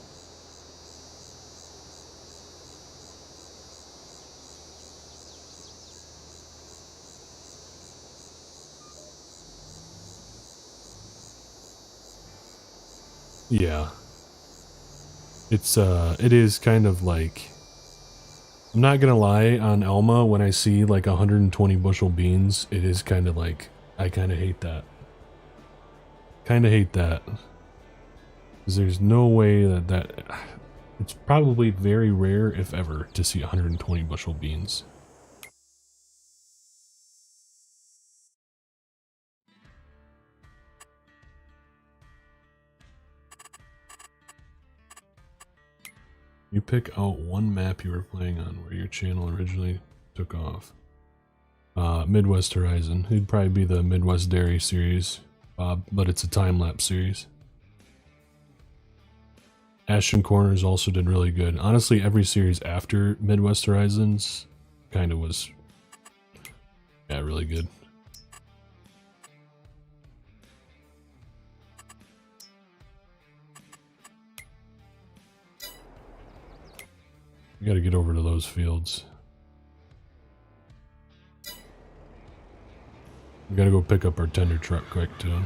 Yeah. It is kind of like... I'm not gonna lie, on Elma, when I see like 120 bushel beans, it is kind of like, I kind of hate that. Kind of hate that. Because there's no way that it's probably very rare, if ever, to see 120 bushel beans. You pick out one map you were playing on where your channel originally took off. Midwest Horizon. It'd probably be the Midwest Dairy series, Bob, but it's a time-lapse series. Ashton Corners also did really good. Honestly, every series after Midwest Horizons kind of was, yeah, really good. We gotta get over to those fields. We gotta go pick up our tender truck quick too.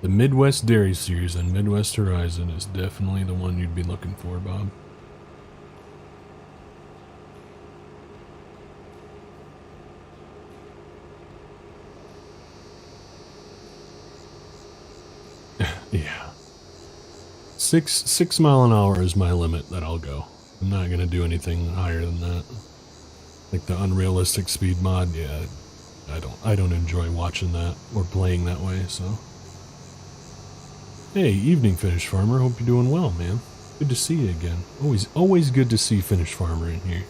The Midwest Dairy Series on Midwest Horizon is definitely the one you'd be looking for, Bob. Yeah. 6 mile an hour is my limit that I'll go. I'm not gonna do anything higher than that. Like the unrealistic speed mod, yeah, I don't enjoy watching that or playing that way, so. Hey, evening Finish Farmer, hope you're doing well, man. Good to see you again. Always good to see FsFarmer in here.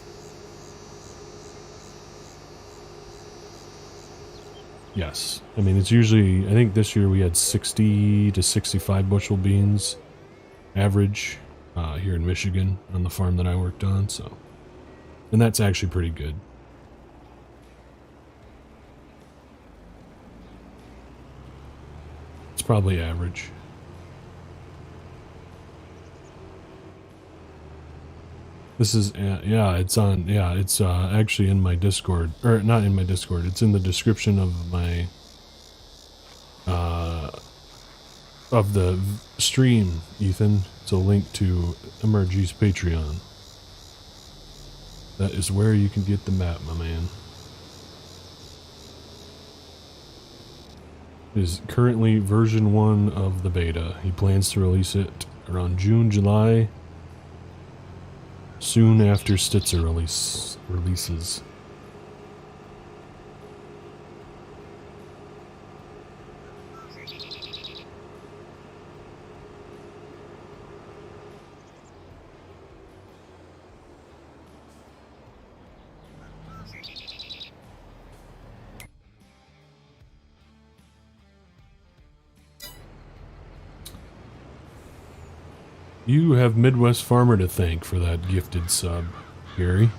Yes. I mean, it's usually, I think this year we had 60 to 65 bushel beans average here in Michigan on the farm that I worked on, so. And that's actually pretty good. It's probably average. This is, yeah, it's on, yeah, it's actually in my Discord, or not in my Discord, it's in the description of my, of the stream, Ethan. It's a link to MRG's Patreon. That is where you can get the map, my man. It is currently version 1 of the beta. He plans to release it around June, July, soon after Stitzer releases. You have Midwest Farmer to thank for that gifted sub, Gary.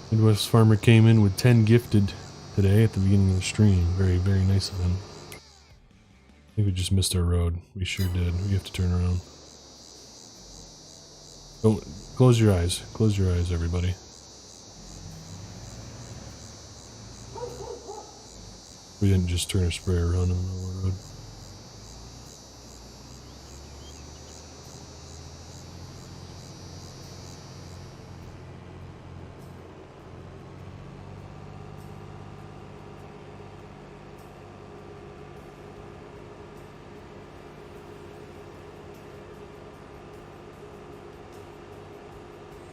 Midwest Farmer came in with 10 gifted today at the beginning of the stream. Very, very nice of him. I think we just missed our road. We sure did. We have to turn around. Don't close your eyes. Close your eyes, everybody. We didn't just turn a sprayer around in the middle of the road.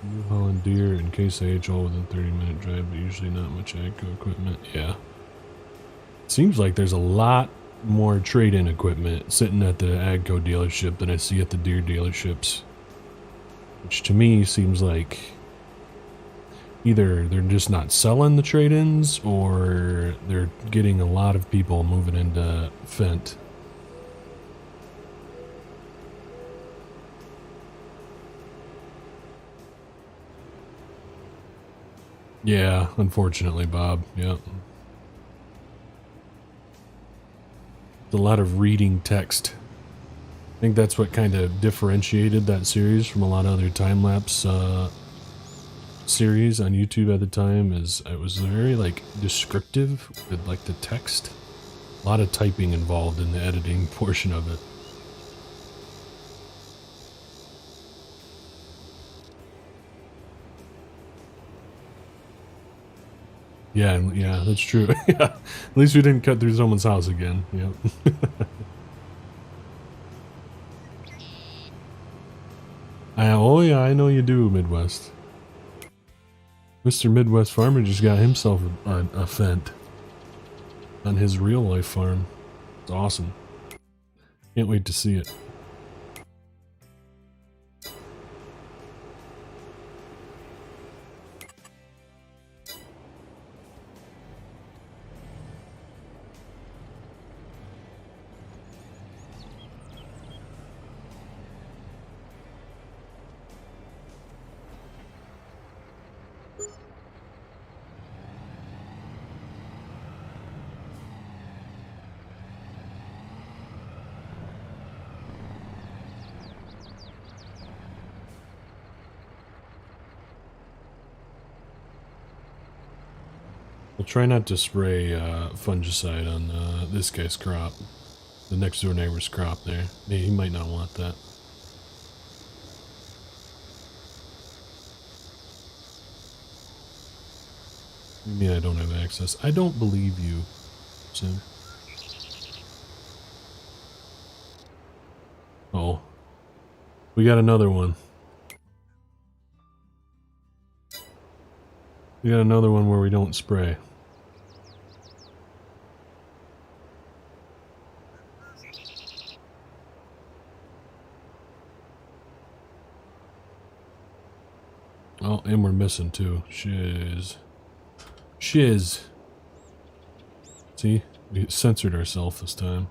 New Holland Deere and Case AHL within 30-minute drive, but usually not much AGCO equipment. Yeah. Seems like there's a lot more trade-in equipment sitting at the AGCO dealership than I see at the Deere dealerships. Which to me seems like either they're just not selling the trade-ins or they're getting a lot of people moving into Fent. Yeah, unfortunately, Bob. Yep. It's a lot of reading text. I think that's what kind of differentiated that series from a lot of other time-lapse series on YouTube at the time, is it was very, like, descriptive with, like, the text. A lot of typing involved in the editing portion of it. Yeah, yeah, that's true. Yeah, at least we didn't cut through someone's house again. Yep. Oh yeah, I know you do, Midwest. Mr. Midwest Farmer just got himself a Fent on his real life farm. It's awesome. Can't wait to see it. We'll try not to spray fungicide on this guy's crop. The next door neighbor's crop there. He might not want that. You mean I don't have access? I don't believe you, Sim. Oh. We got another one. We got another one where we don't spray. and we're missing too. Shiz. See? We censored ourselves this time.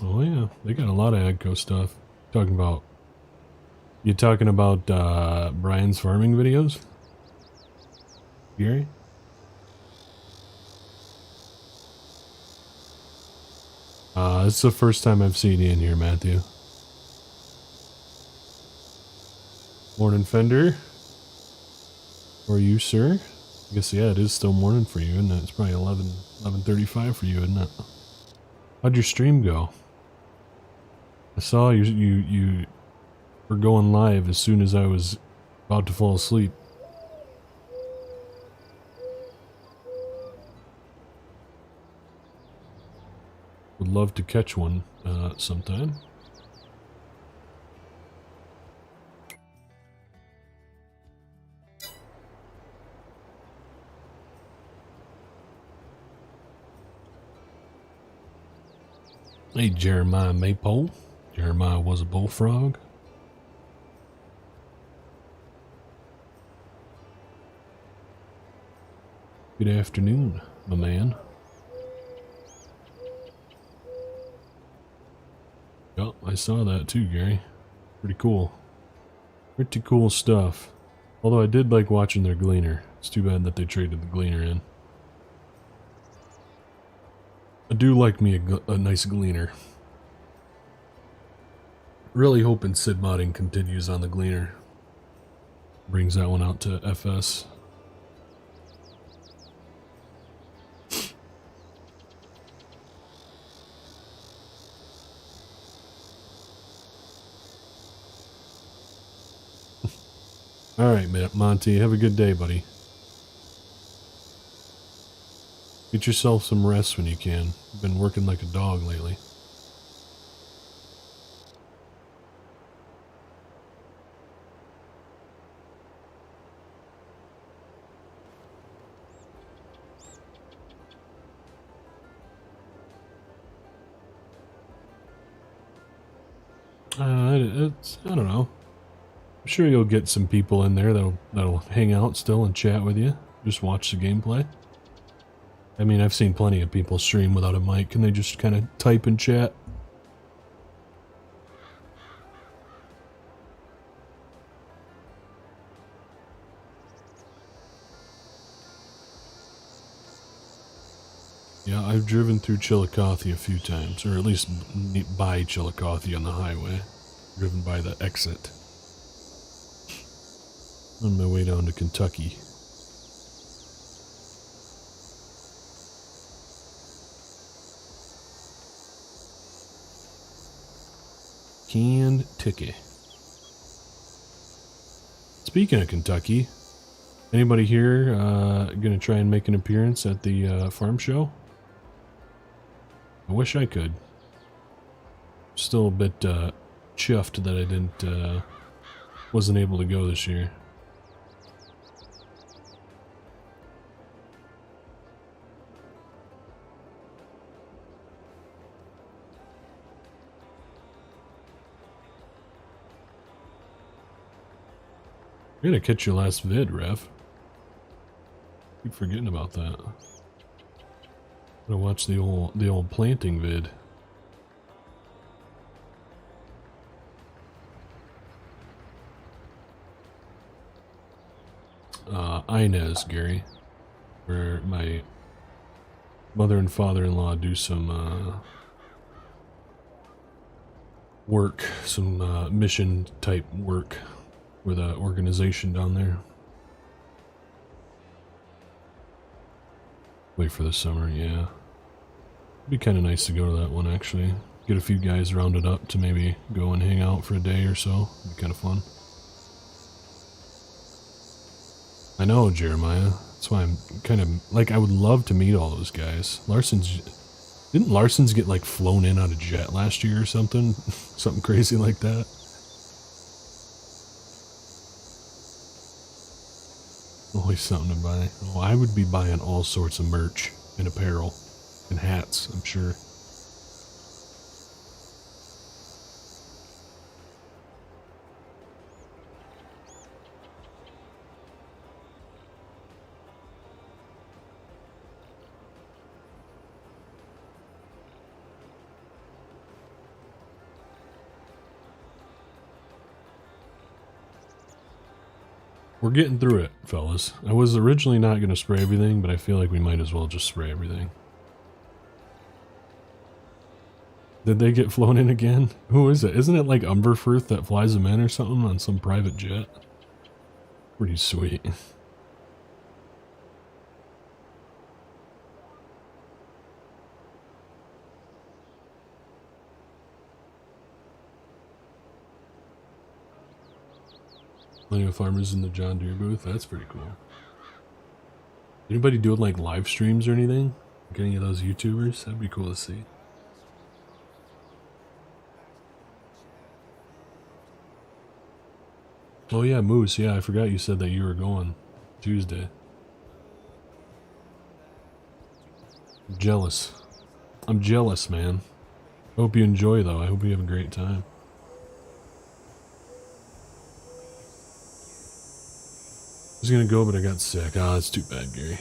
Oh yeah, they got a lot of AGCO stuff. You talking about Brian's farming videos? Gary? It's the first time I've seen you in here, Matthew. Morning, Fender. Or you, sir? I guess, yeah, it is still morning for you, isn't it? It's probably 11:35 for you, isn't it? How'd your stream go? I saw you were going live as soon as I was about to fall asleep. Would love to catch one sometime. Hey, Jeremiah Maypole. Jeremiah was a bullfrog. Good afternoon, my man. Oh, I saw that too, Gary. Pretty cool. Pretty cool stuff. Although I did like watching their gleaner. It's too bad that they traded the gleaner in. I do like me a nice gleaner. Really hoping Sid modding continues on the gleaner. Brings that one out to FS. Alright, Monty, have a good day, buddy. Get yourself some rest when you can. You've been working like a dog lately. I don't know. I'm sure you'll get some people in there that'll hang out still and chat with you. Just watch the gameplay. I mean, I've seen plenty of people stream without a mic and they just kind of type and chat. Yeah, I've driven through Chillicothe a few times, or at least by Chillicothe on the highway. Driven by the exit. On my way down to Kentucky. Canned ticket. Speaking of Kentucky, anybody here gonna try and make an appearance at the farm show? I wish I could. Still a bit chuffed that I wasn't able to go this year. I'm gonna catch your last vid, Rev. Keep forgetting about that. Gonna watch the old planting vid. Inez, Gary, where my mother and father-in-law do some work, some mission type work with an organization down there. Wait for the summer, yeah. It'd be kind of nice to go to that one, actually. Get a few guys rounded up to maybe go and hang out for a day or so. It'd be kind of fun. I know, Jeremiah. That's why I'm kind of, like, I would love to meet all those guys. Didn't Larson's get, like, flown in on a jet last year or something? Something crazy like that? Always something to buy. Oh, I would be buying all sorts of merch and apparel. And hats, I'm sure. We're getting through it, fellas. I was originally not going to spray everything, but I feel like we might as well just spray everything. Did they get flown in again? Who is it? Isn't it like MrFarquar that flies them in or something on some private jet? Pretty sweet. Plenty of farmers in the John Deere booth. That's pretty cool. Anybody doing like live streams or anything? Like any of those YouTubers? That'd be cool to see. Oh yeah, Moose. Yeah, I forgot you said that you were going Tuesday. I'm jealous. I'm jealous, man. Hope you enjoy though. I hope you have a great time. I was gonna go, but I got sick. Ah, that's too bad, Gary.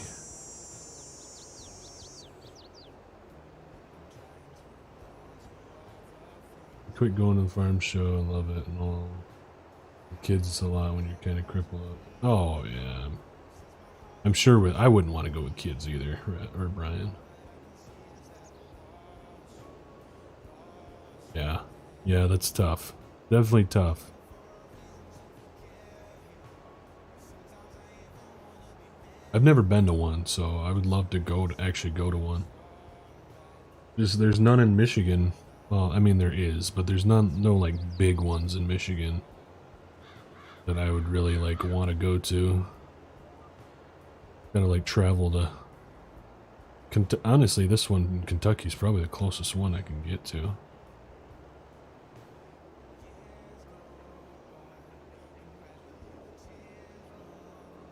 Quit going to the farm show. I love it and all. The kids, it's a lot when you're kind of crippled up. Oh yeah, I'm sure. I wouldn't want to go with kids either, or Brian. Yeah, yeah, that's tough. Definitely tough. I've never been to one, so I would love to actually go to one. There's none in Michigan. Well, I mean there is, but there's no like big ones in Michigan that I would really like want to go to. Gotta like travel to. Honestly, this one in Kentucky is probably the closest one I can get to.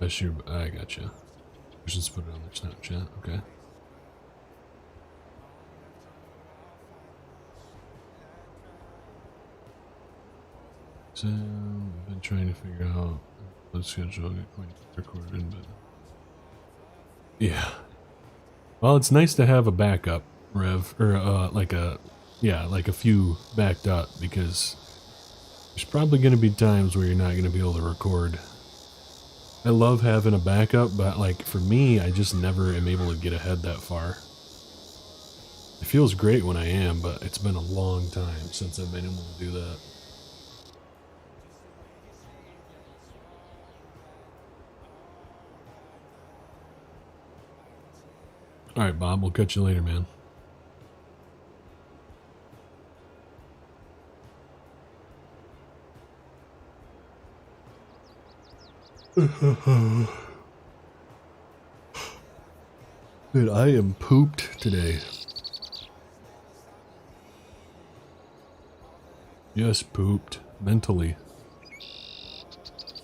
I gotcha. Just put it on their Snapchat. Okay. So I've been trying to figure out what schedule I'm going to record in, but yeah. Well, it's nice to have a backup, Rev, or like a few backed up, because there's probably going to be times where you're not going to be able to record. I love having a backup, but like for me, I just never am able to get ahead that far. It feels great when I am, but it's been a long time since I've been able to do that. Alright, Bob, we'll catch you later, man. Dude, I am pooped today. Yes, pooped. Mentally.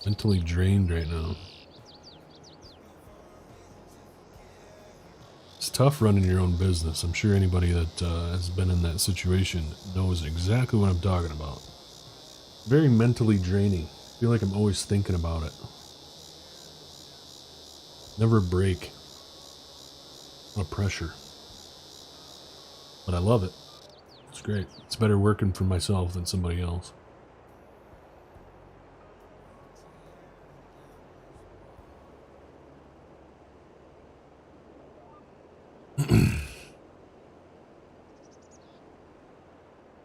Mentally drained right now. It's tough running your own business. I'm sure anybody that has been in that situation knows exactly what I'm talking about. Very mentally draining. I feel like I'm always thinking about it. Never a break. A pressure. But I love it. It's great. It's better working for myself than somebody else.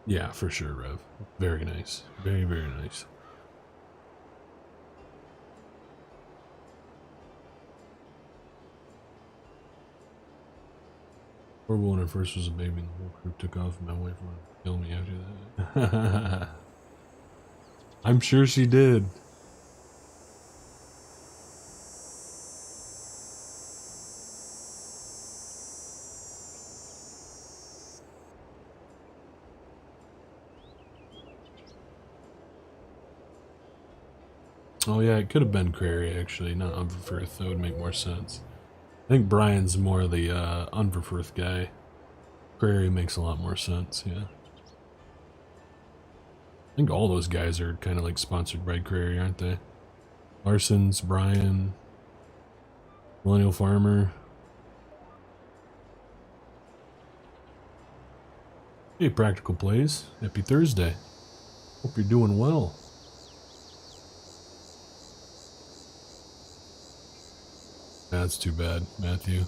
Yeah, for sure, Rev. Very nice. Very, very nice. Horrible when I first was a baby and the whole crew took off and my wife wanted to kill me after that. I'm sure she did. Oh yeah, it could have been Crary actually, not MrFarquar. That would make more sense. I think Brian's more the MrFarquar guy. Prairie makes a lot more sense, yeah. I think all those guys are kind of like sponsored by Prairie, aren't they? Larson's, Brian, Millennial Farmer. Hey, Practical Plays. Happy Thursday. Hope you're doing well. That's too bad, Matthew.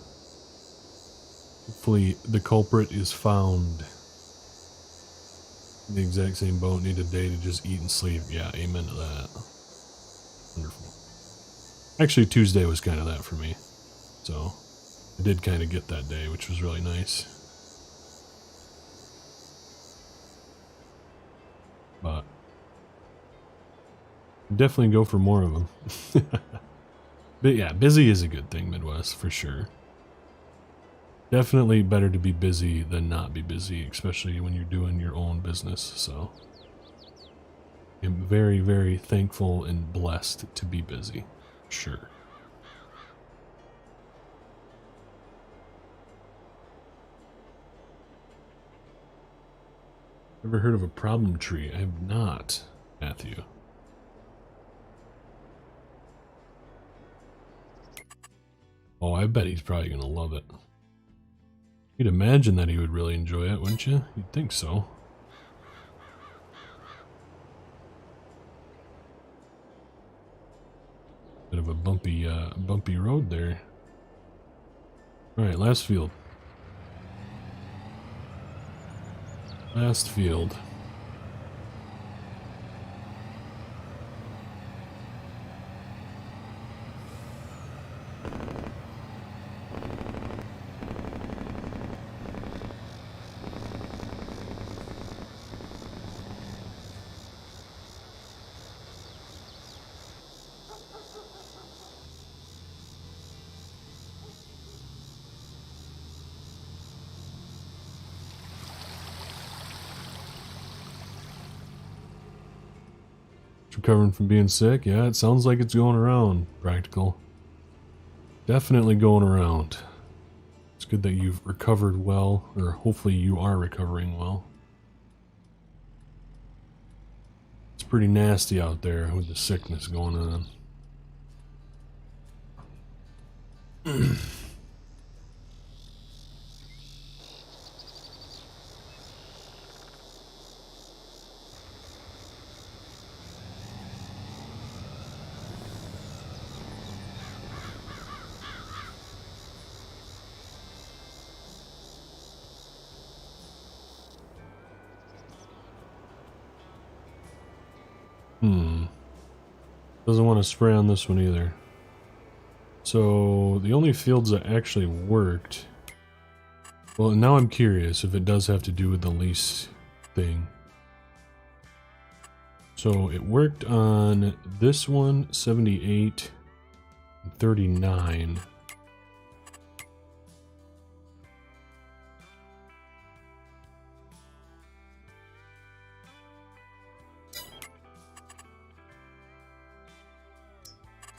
Hopefully the culprit is found. The exact same boat, need a day to just eat and sleep. Yeah, amen to that. Wonderful. Actually, Tuesday was kind of that for me. So, I did kind of get that day, which was really nice. But, definitely go for more of them. But yeah, busy is a good thing, Midwest, for sure. Definitely better to be busy than not be busy, especially when you're doing your own business, so. I'm very, very thankful and blessed to be busy. Sure. Ever heard of a problem tree? I have not, Matthew. Oh, I bet he's probably gonna love it. You'd imagine that he would really enjoy it, wouldn't you? You'd think so. Bit of a bumpy road there. Alright, last field. Last field. Recovering from being sick? Yeah, it sounds like it's going around, Practical. Definitely going around. It's good that you've recovered well, or hopefully you are recovering well. It's pretty nasty out there with the sickness going on. Doesn't want to spray on this one either. So the only fields that actually worked. Well, now I'm curious if it does have to do with the lease thing. So it worked on this one, 78 and 39.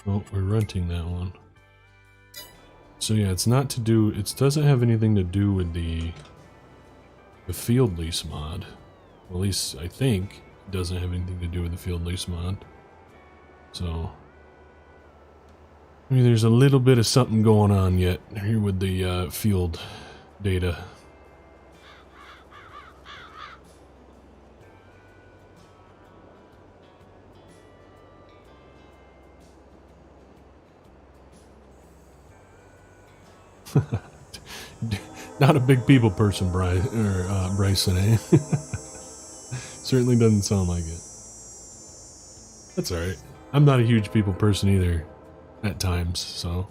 Oh, we're renting that one. So yeah, it's not to do, it doesn't have anything to do with the field lease mod. Well, at least I think it doesn't have anything to do with the field lease mod. So maybe there's a little bit of something going on yet here with the field data. Not a big people person, Bryson, eh? Certainly doesn't sound like it. That's alright. I'm not a huge people person either, at times, so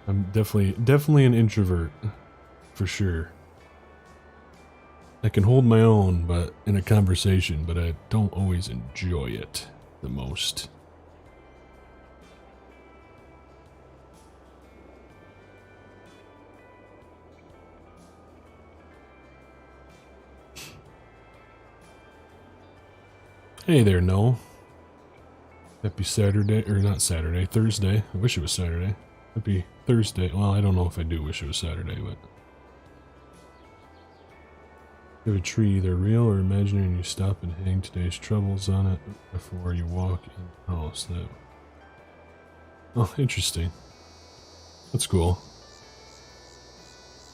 I'm definitely an introvert, for sure. I can hold my own, but in a conversation, but I don't always enjoy it the most. Hey there, Noel. Happy Saturday, or not Saturday, Thursday. I wish it was Saturday. Happy Thursday. Well, I don't know if I do wish it was Saturday, but You have a tree either real or imaginary and you stop and hang today's troubles on it before you walk in the house. Oh, interesting. That's cool.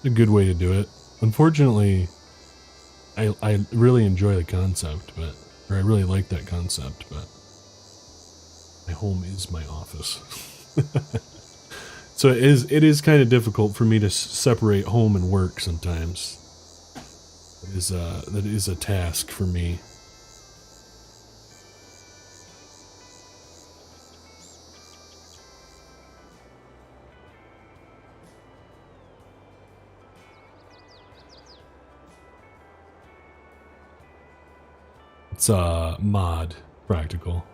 A good way to do it. Unfortunately, I really enjoy the concept, or I really like that concept, but my home is my office. So it is kind of difficult for me to separate home and work sometimes. That is a task for me. It's mod practical.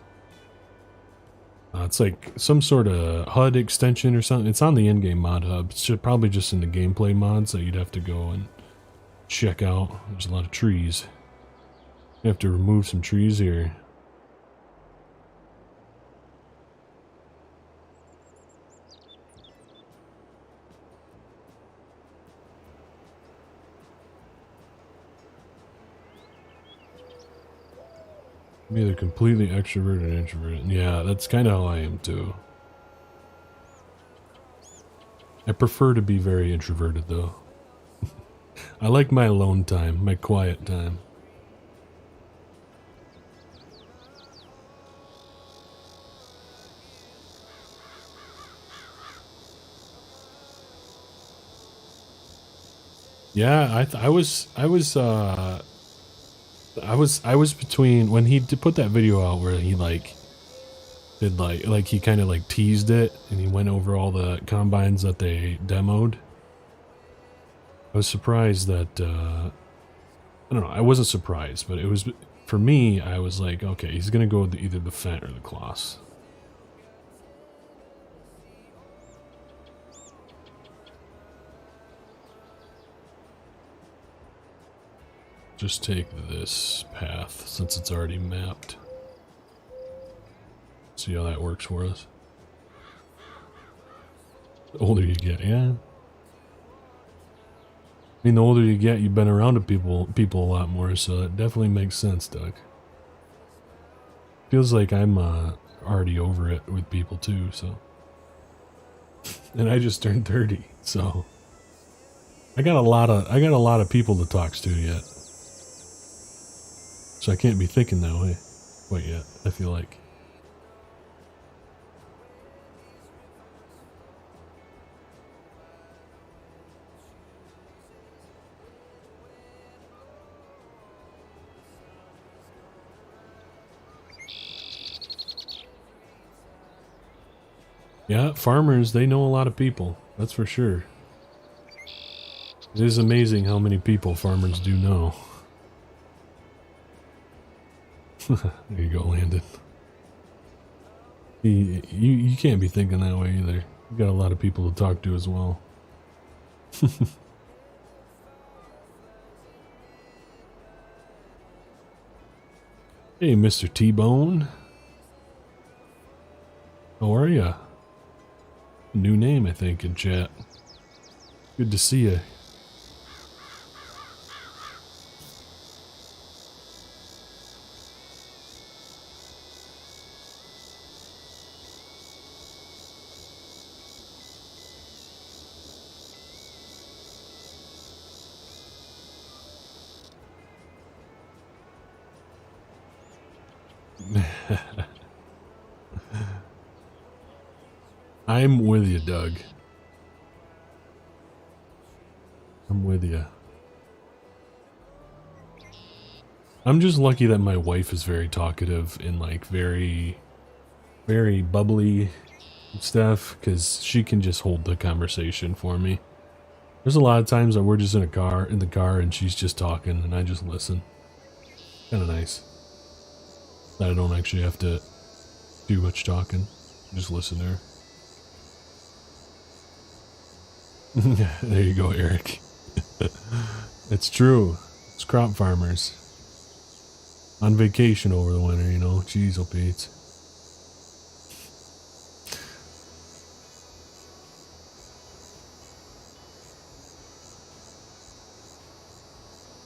It's like some sort of HUD extension or something. It's on the in-game mod hub. It's probably just in the gameplay mods that you'd have to go and check out. There's a lot of trees. You have to remove some trees here. I'm either completely extroverted or introverted. Yeah, that's kind of how I am too. I prefer to be very introverted though. I like my alone time, my quiet time. Yeah, I was between when he put that video out where he did he kind of like teased it and he went over all the combines that they demoed. I was surprised that I don't know, I wasn't surprised, but it was for me. I was like, okay, he's gonna go with either the Fent or the Kloss. Just take this path since it's already mapped. See how that works for us. The older you get, yeah. I mean, the older you get, you've been around people a lot more, so that definitely makes sense, Doug. Feels like I'm already over it with people too, so. And I just turned 30, so I got a lot of people to talk to yet. So I can't be thinking that way quite yet, I feel like. Yeah, farmers, they know a lot of people, that's for sure. It is amazing how many people farmers do know. There you go, Landon. You can't be thinking that way either. You got a lot of people to talk to as well. Hey, Mr. T-Bone. How are ya? New name, I think, in chat. Good to see ya. I'm with you, Doug. I'm with you. I'm just lucky that my wife is very talkative and like very bubbly and stuff, because she can just hold the conversation for me. There's a lot of times that we're just in the car and she's just talking and I just listen. Kind of nice. That I don't actually have to do much talking. Just listen to her. There you go, Eric. It's true. It's crop farmers. On vacation over the winter, you know. Jeez, oh Pete.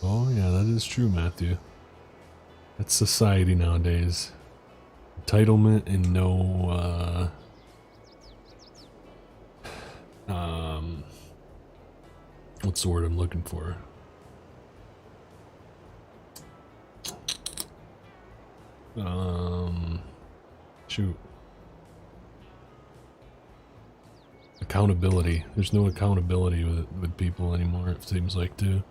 Oh yeah, is true, Matthew. That's society nowadays. Entitlement and no, what's the word I'm looking for? Shoot. Accountability. There's no accountability with people anymore, it seems like, too.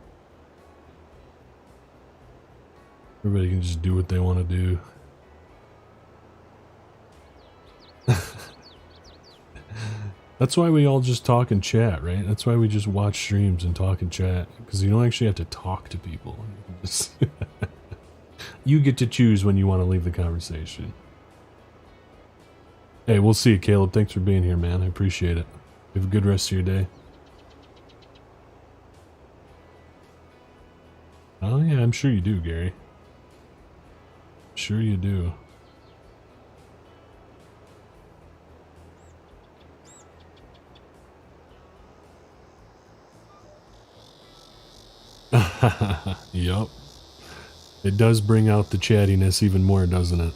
Everybody can just do what they want to do. That's why we all just talk and chat, right? That's why we just watch streams and talk and chat. Because you don't actually have to talk to people. You get to choose when you want to leave the conversation. Hey, we'll see you, Caleb. Thanks for being here, man. I appreciate it. Have a good rest of your day. Oh, yeah, I'm sure you do, Gary. Sure you do. Yup. It does bring out the chattiness even more, doesn't it?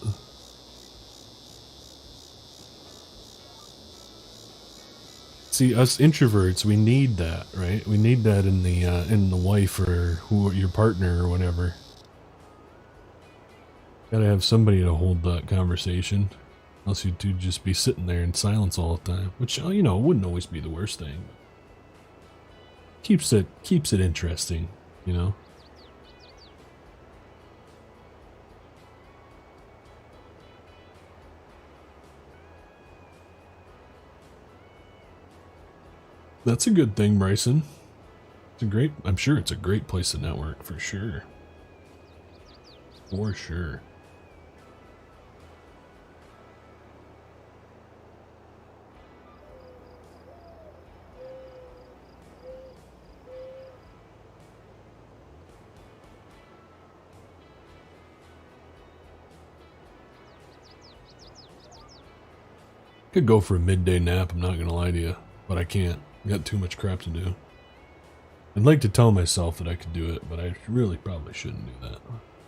See, us introverts, we need that, right? We need that in the wife or your partner or whatever. Gotta have somebody to hold that conversation. Else you'd just be sitting there in silence all the time. Which, you know, wouldn't always be the worst thing. Keeps it interesting, you know? That's a good thing, Bryson. I'm sure it's a great place to network, for sure. For sure. Could go for a midday nap, I'm not gonna lie to you, but I can't. I got too much crap to do. I'd like to tell myself that I could do it, but I really probably shouldn't do that.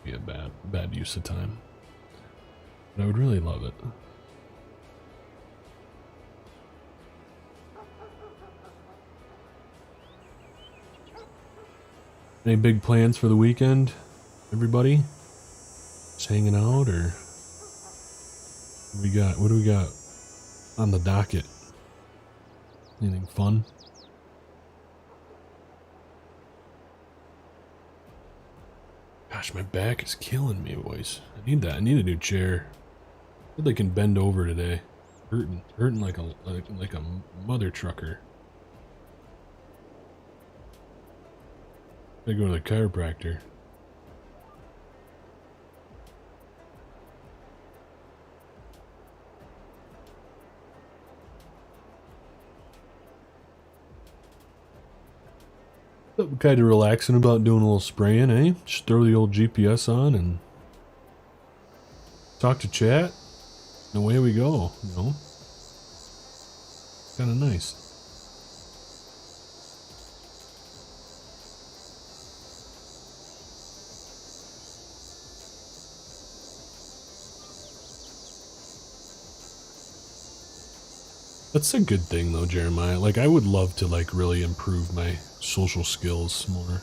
It'd be a bad use of time. But I would really love it. Any big plans for the weekend, everybody? Just hanging out, or what do we got on the docket? Anything fun? Gosh, my back is killing me, boys. I need that. I need a new chair. I feel like I can bend over today. Hurting like a mother trucker. I go to the chiropractor. Something kind of relaxing about doing a little spraying, eh? Just throw the old GPS on and talk to chat, and away we go, you know? Kind of nice. That's a good thing though, Jeremiah. Like, I would love to like really improve my social skills more.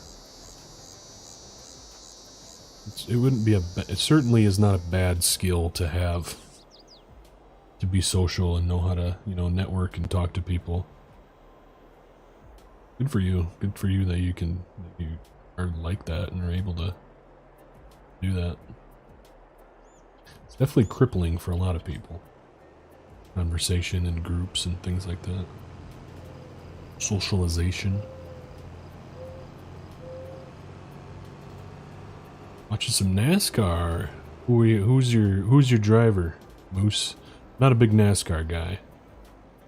It wouldn't be it certainly is not a bad skill to have, to be social and know how to, you know, network and talk to people. Good for you. Good for you that you are like that and are able to do that. It's definitely crippling for a lot of people. Conversation in groups and things like that. Socialization. Watching some NASCAR. Who's your driver? Moose? Not a big NASCAR guy.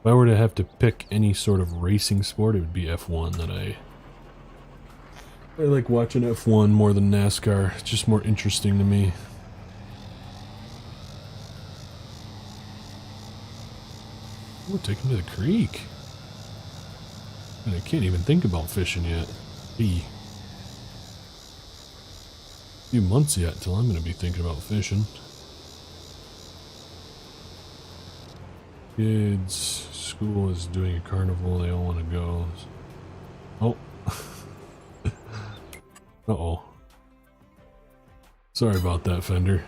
If I were to have to pick any sort of racing sport, it would be F1 that I like watching F1 more than NASCAR. It's just more interesting to me. Ooh, take him to the creek. And I can't even think about fishing yet. Hey. few months yet till I'm gonna be thinking about fishing. Kids, school is doing a carnival, they all want to go. Oh. Uh-oh. Sorry about that, Fender.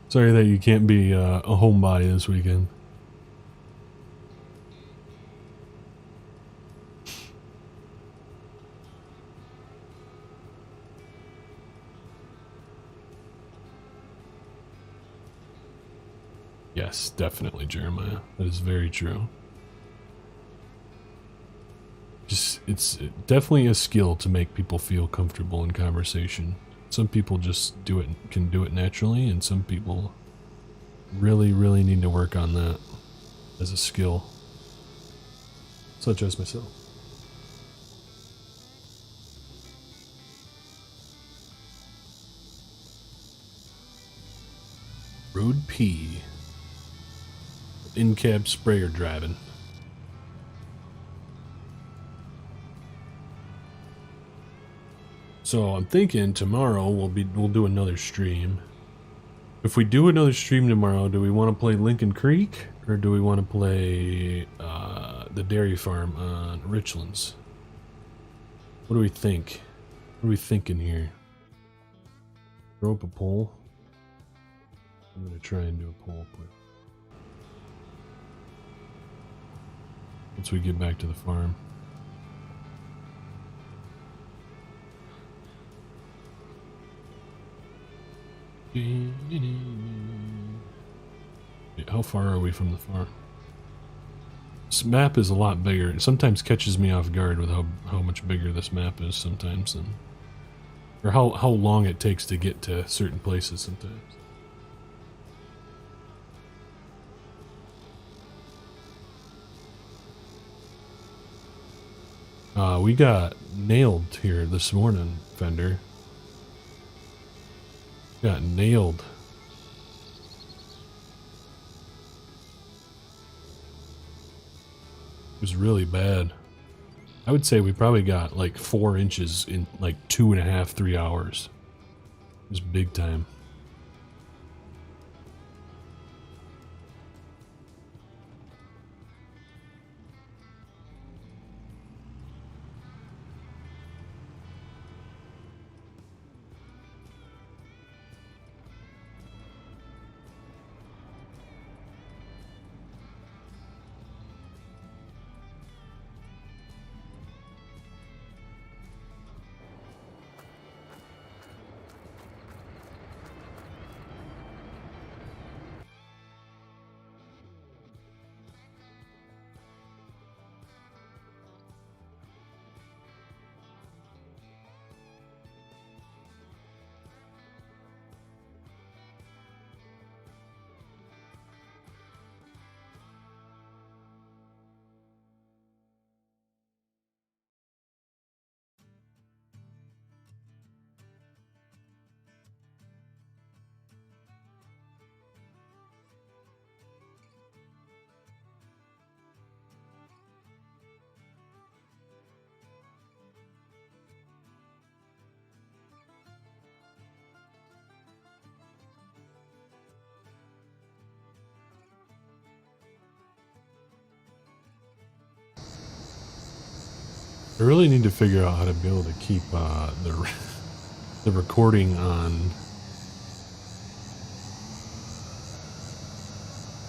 Sorry that you can't be a homebody this weekend. Yes, definitely, Jeremiah. That is very true. Just, it's definitely a skill to make people feel comfortable in conversation. Some people just can do it naturally, and some people really, really need to work on that as a skill. Such as myself. Road P. In-cab sprayer driving. So I'm thinking tomorrow we'll do another stream. If we do another stream tomorrow, do we want to play Lincoln Creek or do we want to play the dairy farm on Richlands? What do we think? What are we thinking here? Throw up a poll. I'm gonna try and do a poll quick. Once we get back to the farm. How far are we from the farm? This map is a lot bigger. It sometimes catches me off guard with how much bigger this map is sometimes, and or how long it takes to get to certain places sometimes. We got nailed here this morning, Fender. Got nailed. It was really bad. I would say we probably got like 4 inches in like 2.5, 3 hours. It was big time. I really need to figure out how to be able to keep the recording on.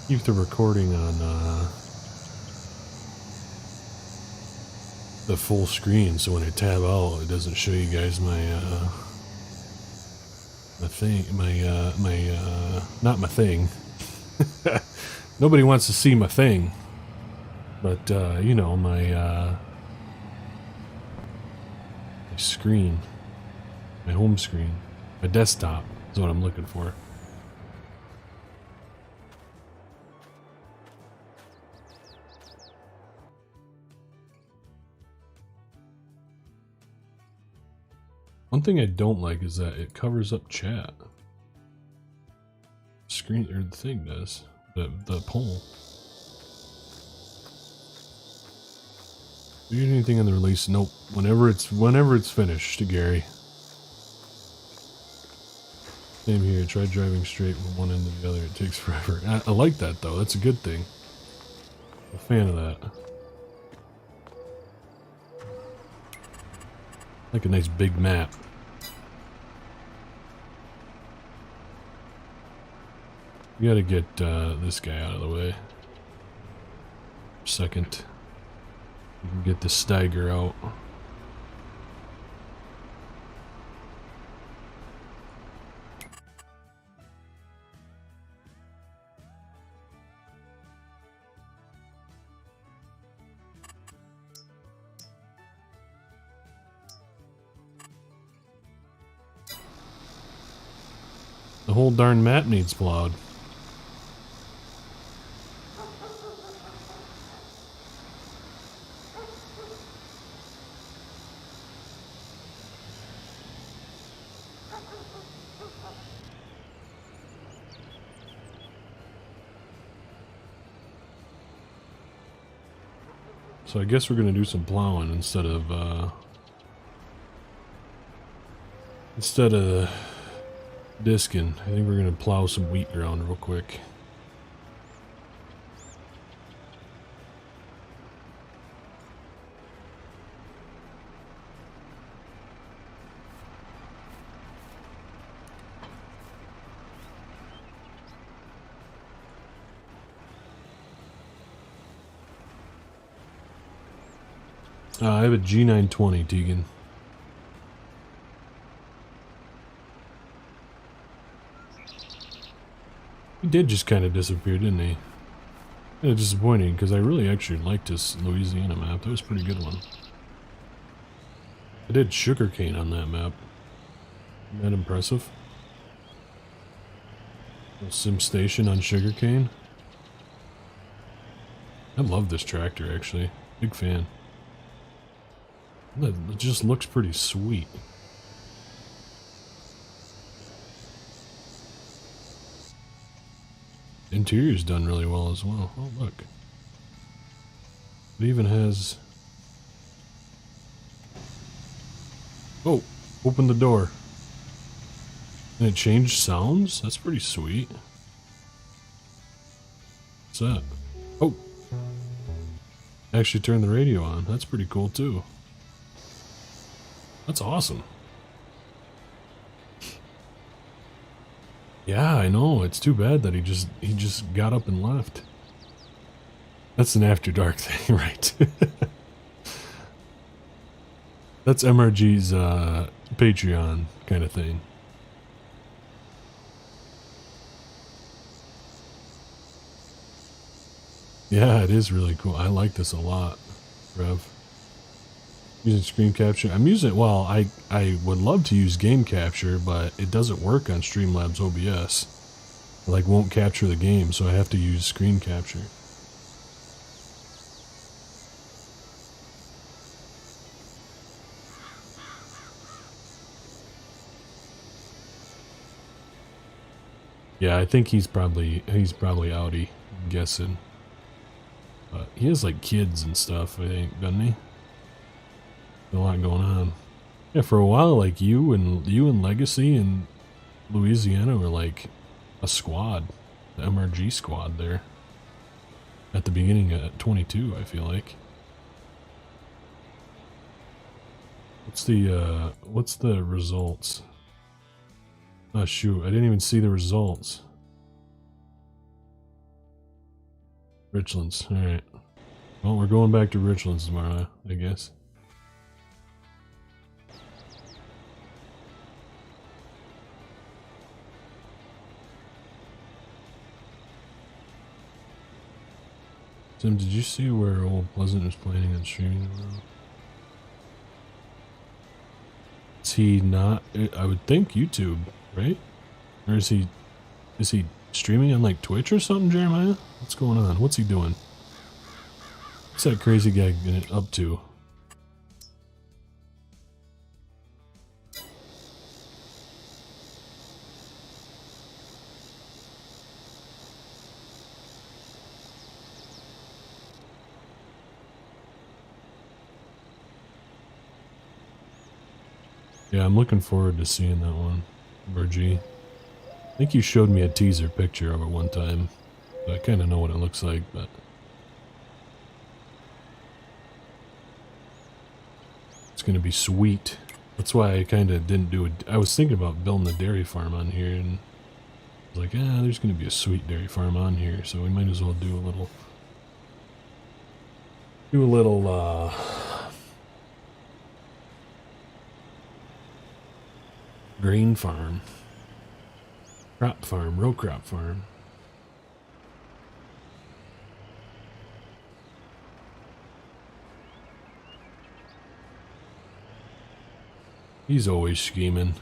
Keep the recording on the full screen, so when I tab out, it doesn't show you guys my my thing, not my thing. Nobody wants to see my thing, but you know, my screen, my home screen, my desktop is what I'm looking for. One thing I don't like is that it covers up chat. Screen, or the thing does, the poll. Do you need anything on the release? Nope. Whenever it's finished, Gary. Same here. Try driving straight from one end to the other. It takes forever. I like that though. That's a good thing. I'm a fan of that. Like a nice big map. We gotta get this guy out of the way. Second. We can get the Steiger out. The whole darn map needs plowed. So I guess we're gonna do some plowing instead of disking. I think we're gonna plow some wheat around real quick. I have a G920, Tegan. He did just kind of disappear, didn't he? Kind of disappointing, because I really actually liked this Louisiana map. That was a pretty good one. I did sugarcane on that map. Isn't that impressive? A sim station on sugarcane. I love this tractor, actually. Big fan. It just looks pretty sweet. Interior's done really well as well. Oh, look. It even has... Oh, open the door. And it changed sounds? That's pretty sweet. What's that? Oh! Actually turned the radio on. That's pretty cool too. That's awesome. Yeah, I know. It's too bad that he just got up and left. That's an After Dark thing, right? That's MRG's Patreon kind of thing. Yeah, it is really cool. I like this a lot, Rev. Using screen capture. I'm using, well, I would love to use game capture, but it doesn't work on Streamlabs OBS. It, like, won't capture the game, so I have to use screen capture. Yeah, I think he's probably outie, I'm guessing. But he has like kids and stuff, I think, doesn't he? A lot going on. Yeah, for a while, like you and Legacy and Louisiana were like a squad, the MRG squad there. At the beginning at 22, I feel like. What's the results? Oh shoot, I didn't even see the results. Richlands, alright. Well, we're going back to Richlands tomorrow, I guess. Tim, did you see where Old Pleasant is planning on streaming tomorrow? Is he not? I would think YouTube, right? Or is he streaming on like Twitch or something, Jeremiah? What's going on? What's he doing? What's that crazy guy up to? Yeah, I'm looking forward to seeing that one. MRG. I think you showed me a teaser picture of it one time. So I kind of know what it looks like, but... it's going to be sweet. That's why I kind of didn't do it. I was thinking about building a dairy farm on here, and I was like, there's going to be a sweet dairy farm on here, so we might as well do a little... grain farm. Crop farm, row crop farm. He's always scheming.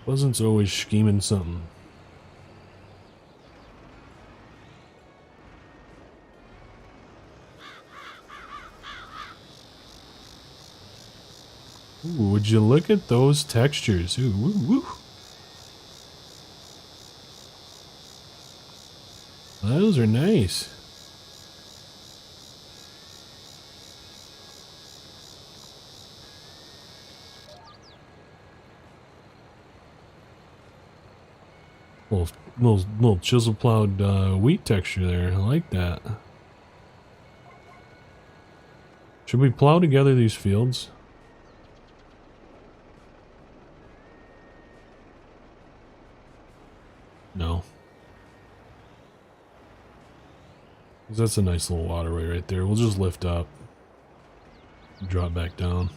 Pleasant's always scheming something. Ooh, would you look at those textures? Ooh, woo, woo. Those are nice. Little chisel plowed wheat texture there. I like that. Should we plow together these fields? No. 'Cause that's a nice little waterway right there. We'll just lift up. Drop back down.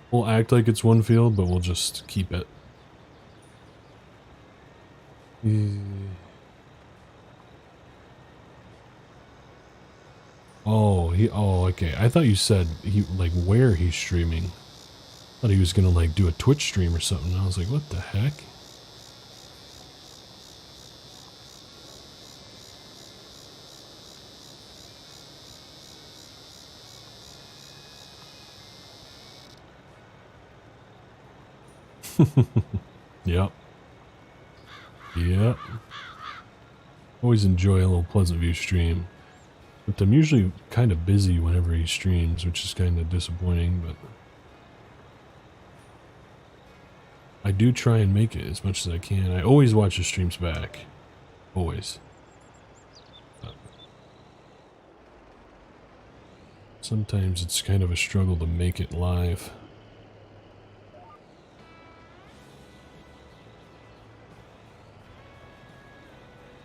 We'll act like it's one field, but we'll just keep it. Oh, okay. I thought you said like where he's streaming. I thought he was gonna like do a Twitch stream or something. I was like, what the heck? Yep. Yep. Always enjoy a little Pleasant View stream. But I'm usually kind of busy whenever he streams, which is kind of disappointing, but... I do try and make it as much as I can. I always watch the streams back. Always. But sometimes it's kind of a struggle to make it live.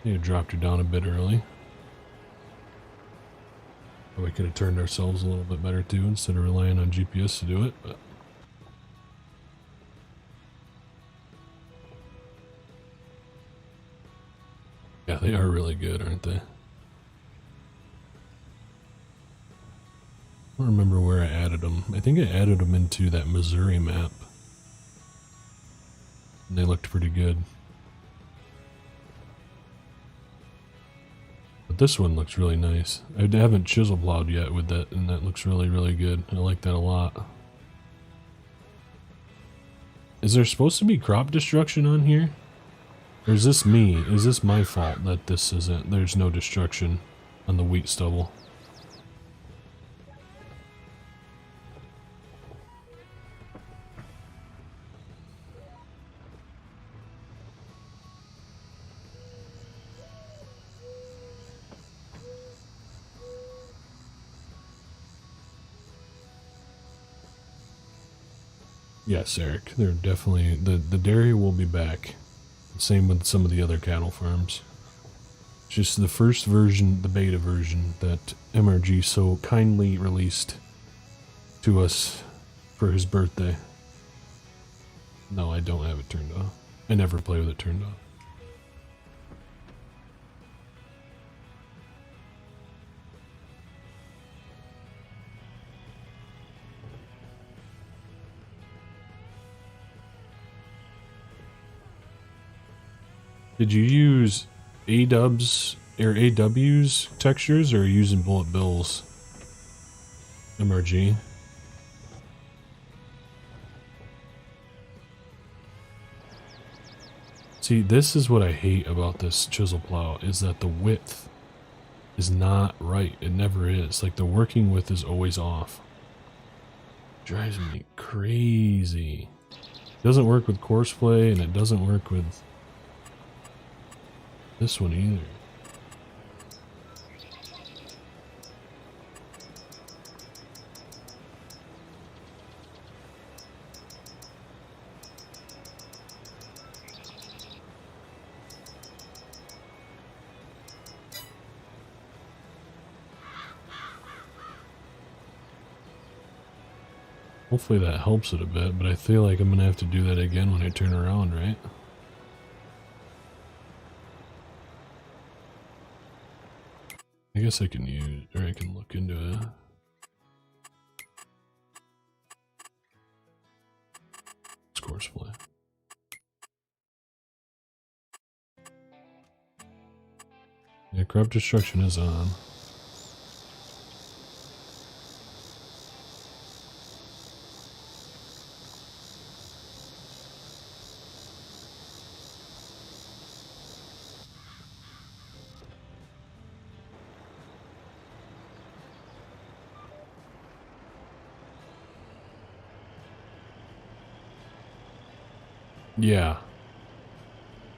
You dropped her down a bit early. We could have turned ourselves a little bit better too, instead of relying on GPS to do it, but... yeah, they are really good, aren't they? I don't remember where I added them. I think I added them into that Missouri map. And they looked pretty good. But this one looks really nice. I haven't chisel plowed yet with that, and that looks really, really good. I like that a lot. Is there supposed to be crop destruction on here? Or is this me? Is this my fault that this isn't? There's no destruction on the wheat stubble. Yes, Eric. They're definitely... The dairy will be back. Same with some of the other cattle farms. Just the first version, the beta version, that MRG so kindly released to us for his birthday. No, I don't have it turned off. I never play with it turned off. Did you use A-dubs or AW's textures, or are you using bullet bills? MRG. See, this is what I hate about this chisel plow, is that the width is not right. It never is. Like the working with is always off. Drives me crazy. It doesn't work with course play, and it doesn't work with this one either. Hopefully that helps it a bit, but I feel like I'm gonna have to do that again when I turn around, right? I guess I can use, or I can look into it. It's course play. Yeah, crop destruction is on. Yeah.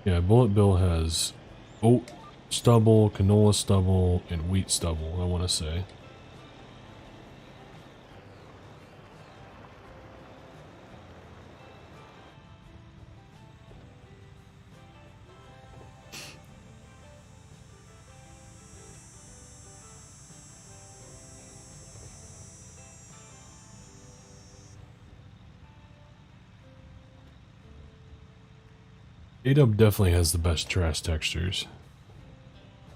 Yeah, Bullet Bill has oat stubble, canola stubble, and wheat stubble, I want to say. A-Dub definitely has the best trash textures.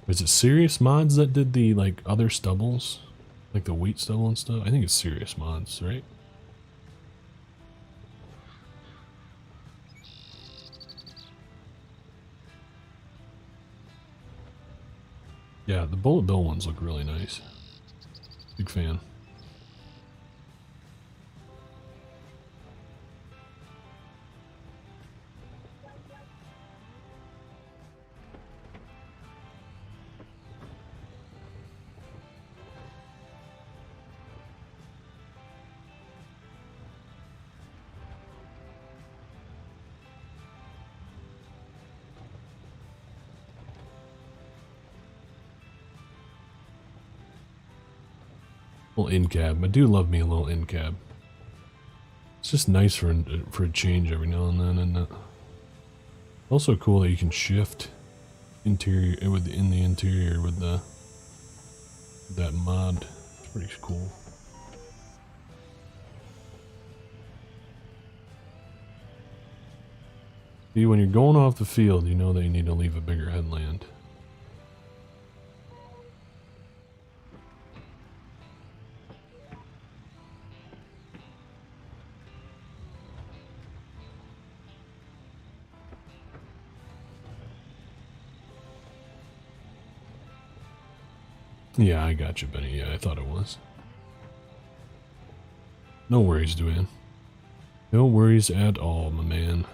Is it Serious Mods that did the, like, other stubbles? Like the wheat stubble and stuff? I think it's Serious Mods, right? Yeah, the Bullet Bill ones look really nice. Big fan. Little in cab. I do love me a little in cab. It's just nice for a change every now and then, and also cool that you can shift interior in the interior with that mod. It's pretty cool. See, when you're going off the field, you know that you need to leave a bigger headland. Yeah, I got you, Benny. Yeah, I thought it was. No worries, Duane. No worries at all, my man.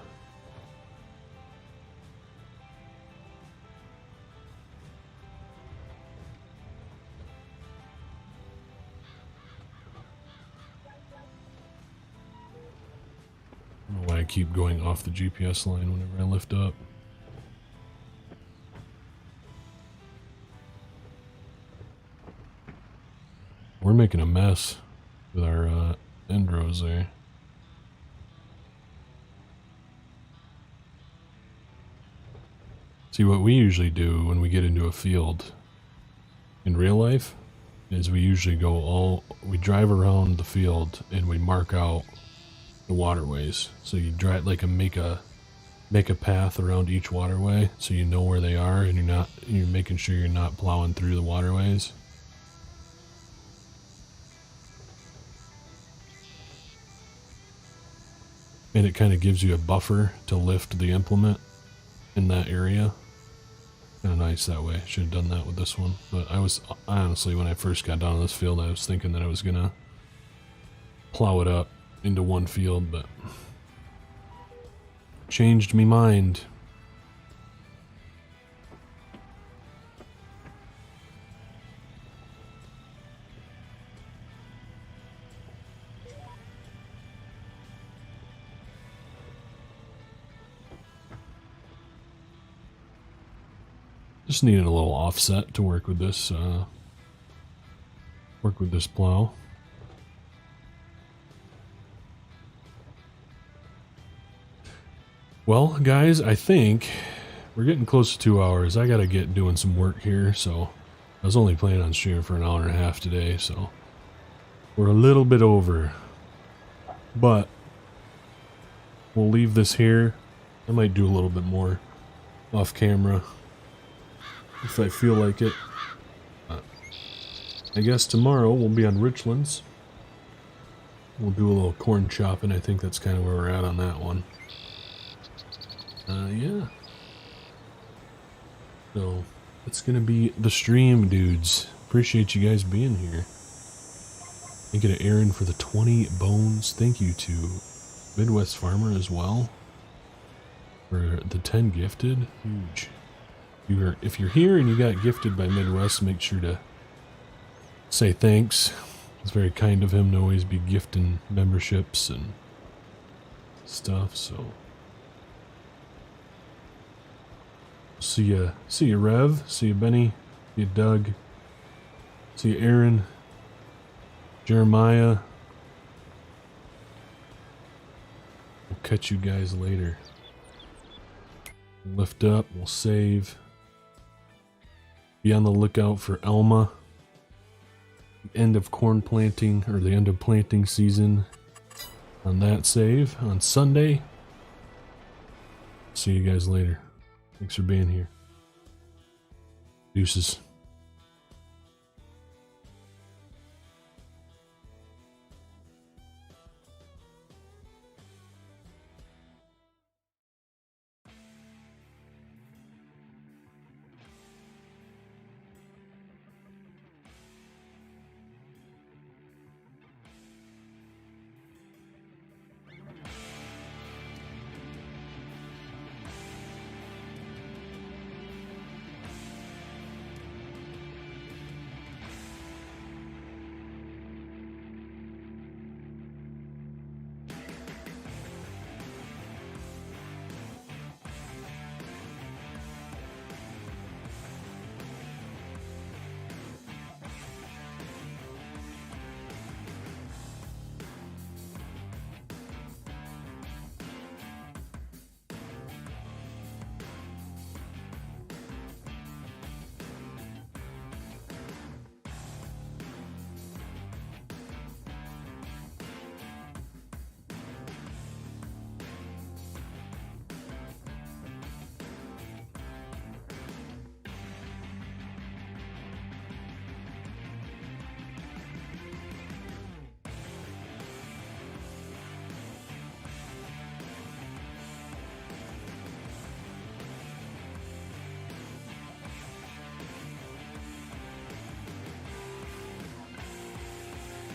I don't know why I keep going off the GPS line whenever I lift up. We're making a mess with our end rows there. See, what we usually do when we get into a field in real life is we usually we drive around the field and we mark out the waterways. So you drive make a path around each waterway so you know where they are, and you're making sure you're not plowing through the waterways. And it kind of gives you a buffer to lift the implement in that area. Kind of nice that way. Should have done that with this one. But honestly, when I first got down to this field, I was thinking that I was going to plow it up into one field, but changed me mind. Just needed a little offset to work with this plow. Well, guys, I think we're getting close to 2 hours. I gotta get doing some work here, so I was only planning on streaming for an hour and a half today, so we're a little bit over. But we'll leave this here. I might do a little bit more off camera if I feel like it. I guess tomorrow we'll be on Richlands. We'll do a little corn chopping. I think that's kind of where we're at on that one. Yeah. So, it's gonna be the stream, dudes. Appreciate you guys being here. Thank you to Aaron for the 20 bones. Thank you to Midwest Farmer as well for the 10 gifted. Huge. If you're here and you got gifted by Midwest, make sure to say thanks. It's very kind of him to always be gifting memberships and stuff, so... See you, Rev. See you, Benny. See you, Doug. See you, Aaron. Jeremiah. We'll catch you guys later. Lift up. We'll save. Be on the lookout for Elma. The end of corn planting, or the end of planting season on that save on Sunday. See you guys later. Thanks for being here. Deuces.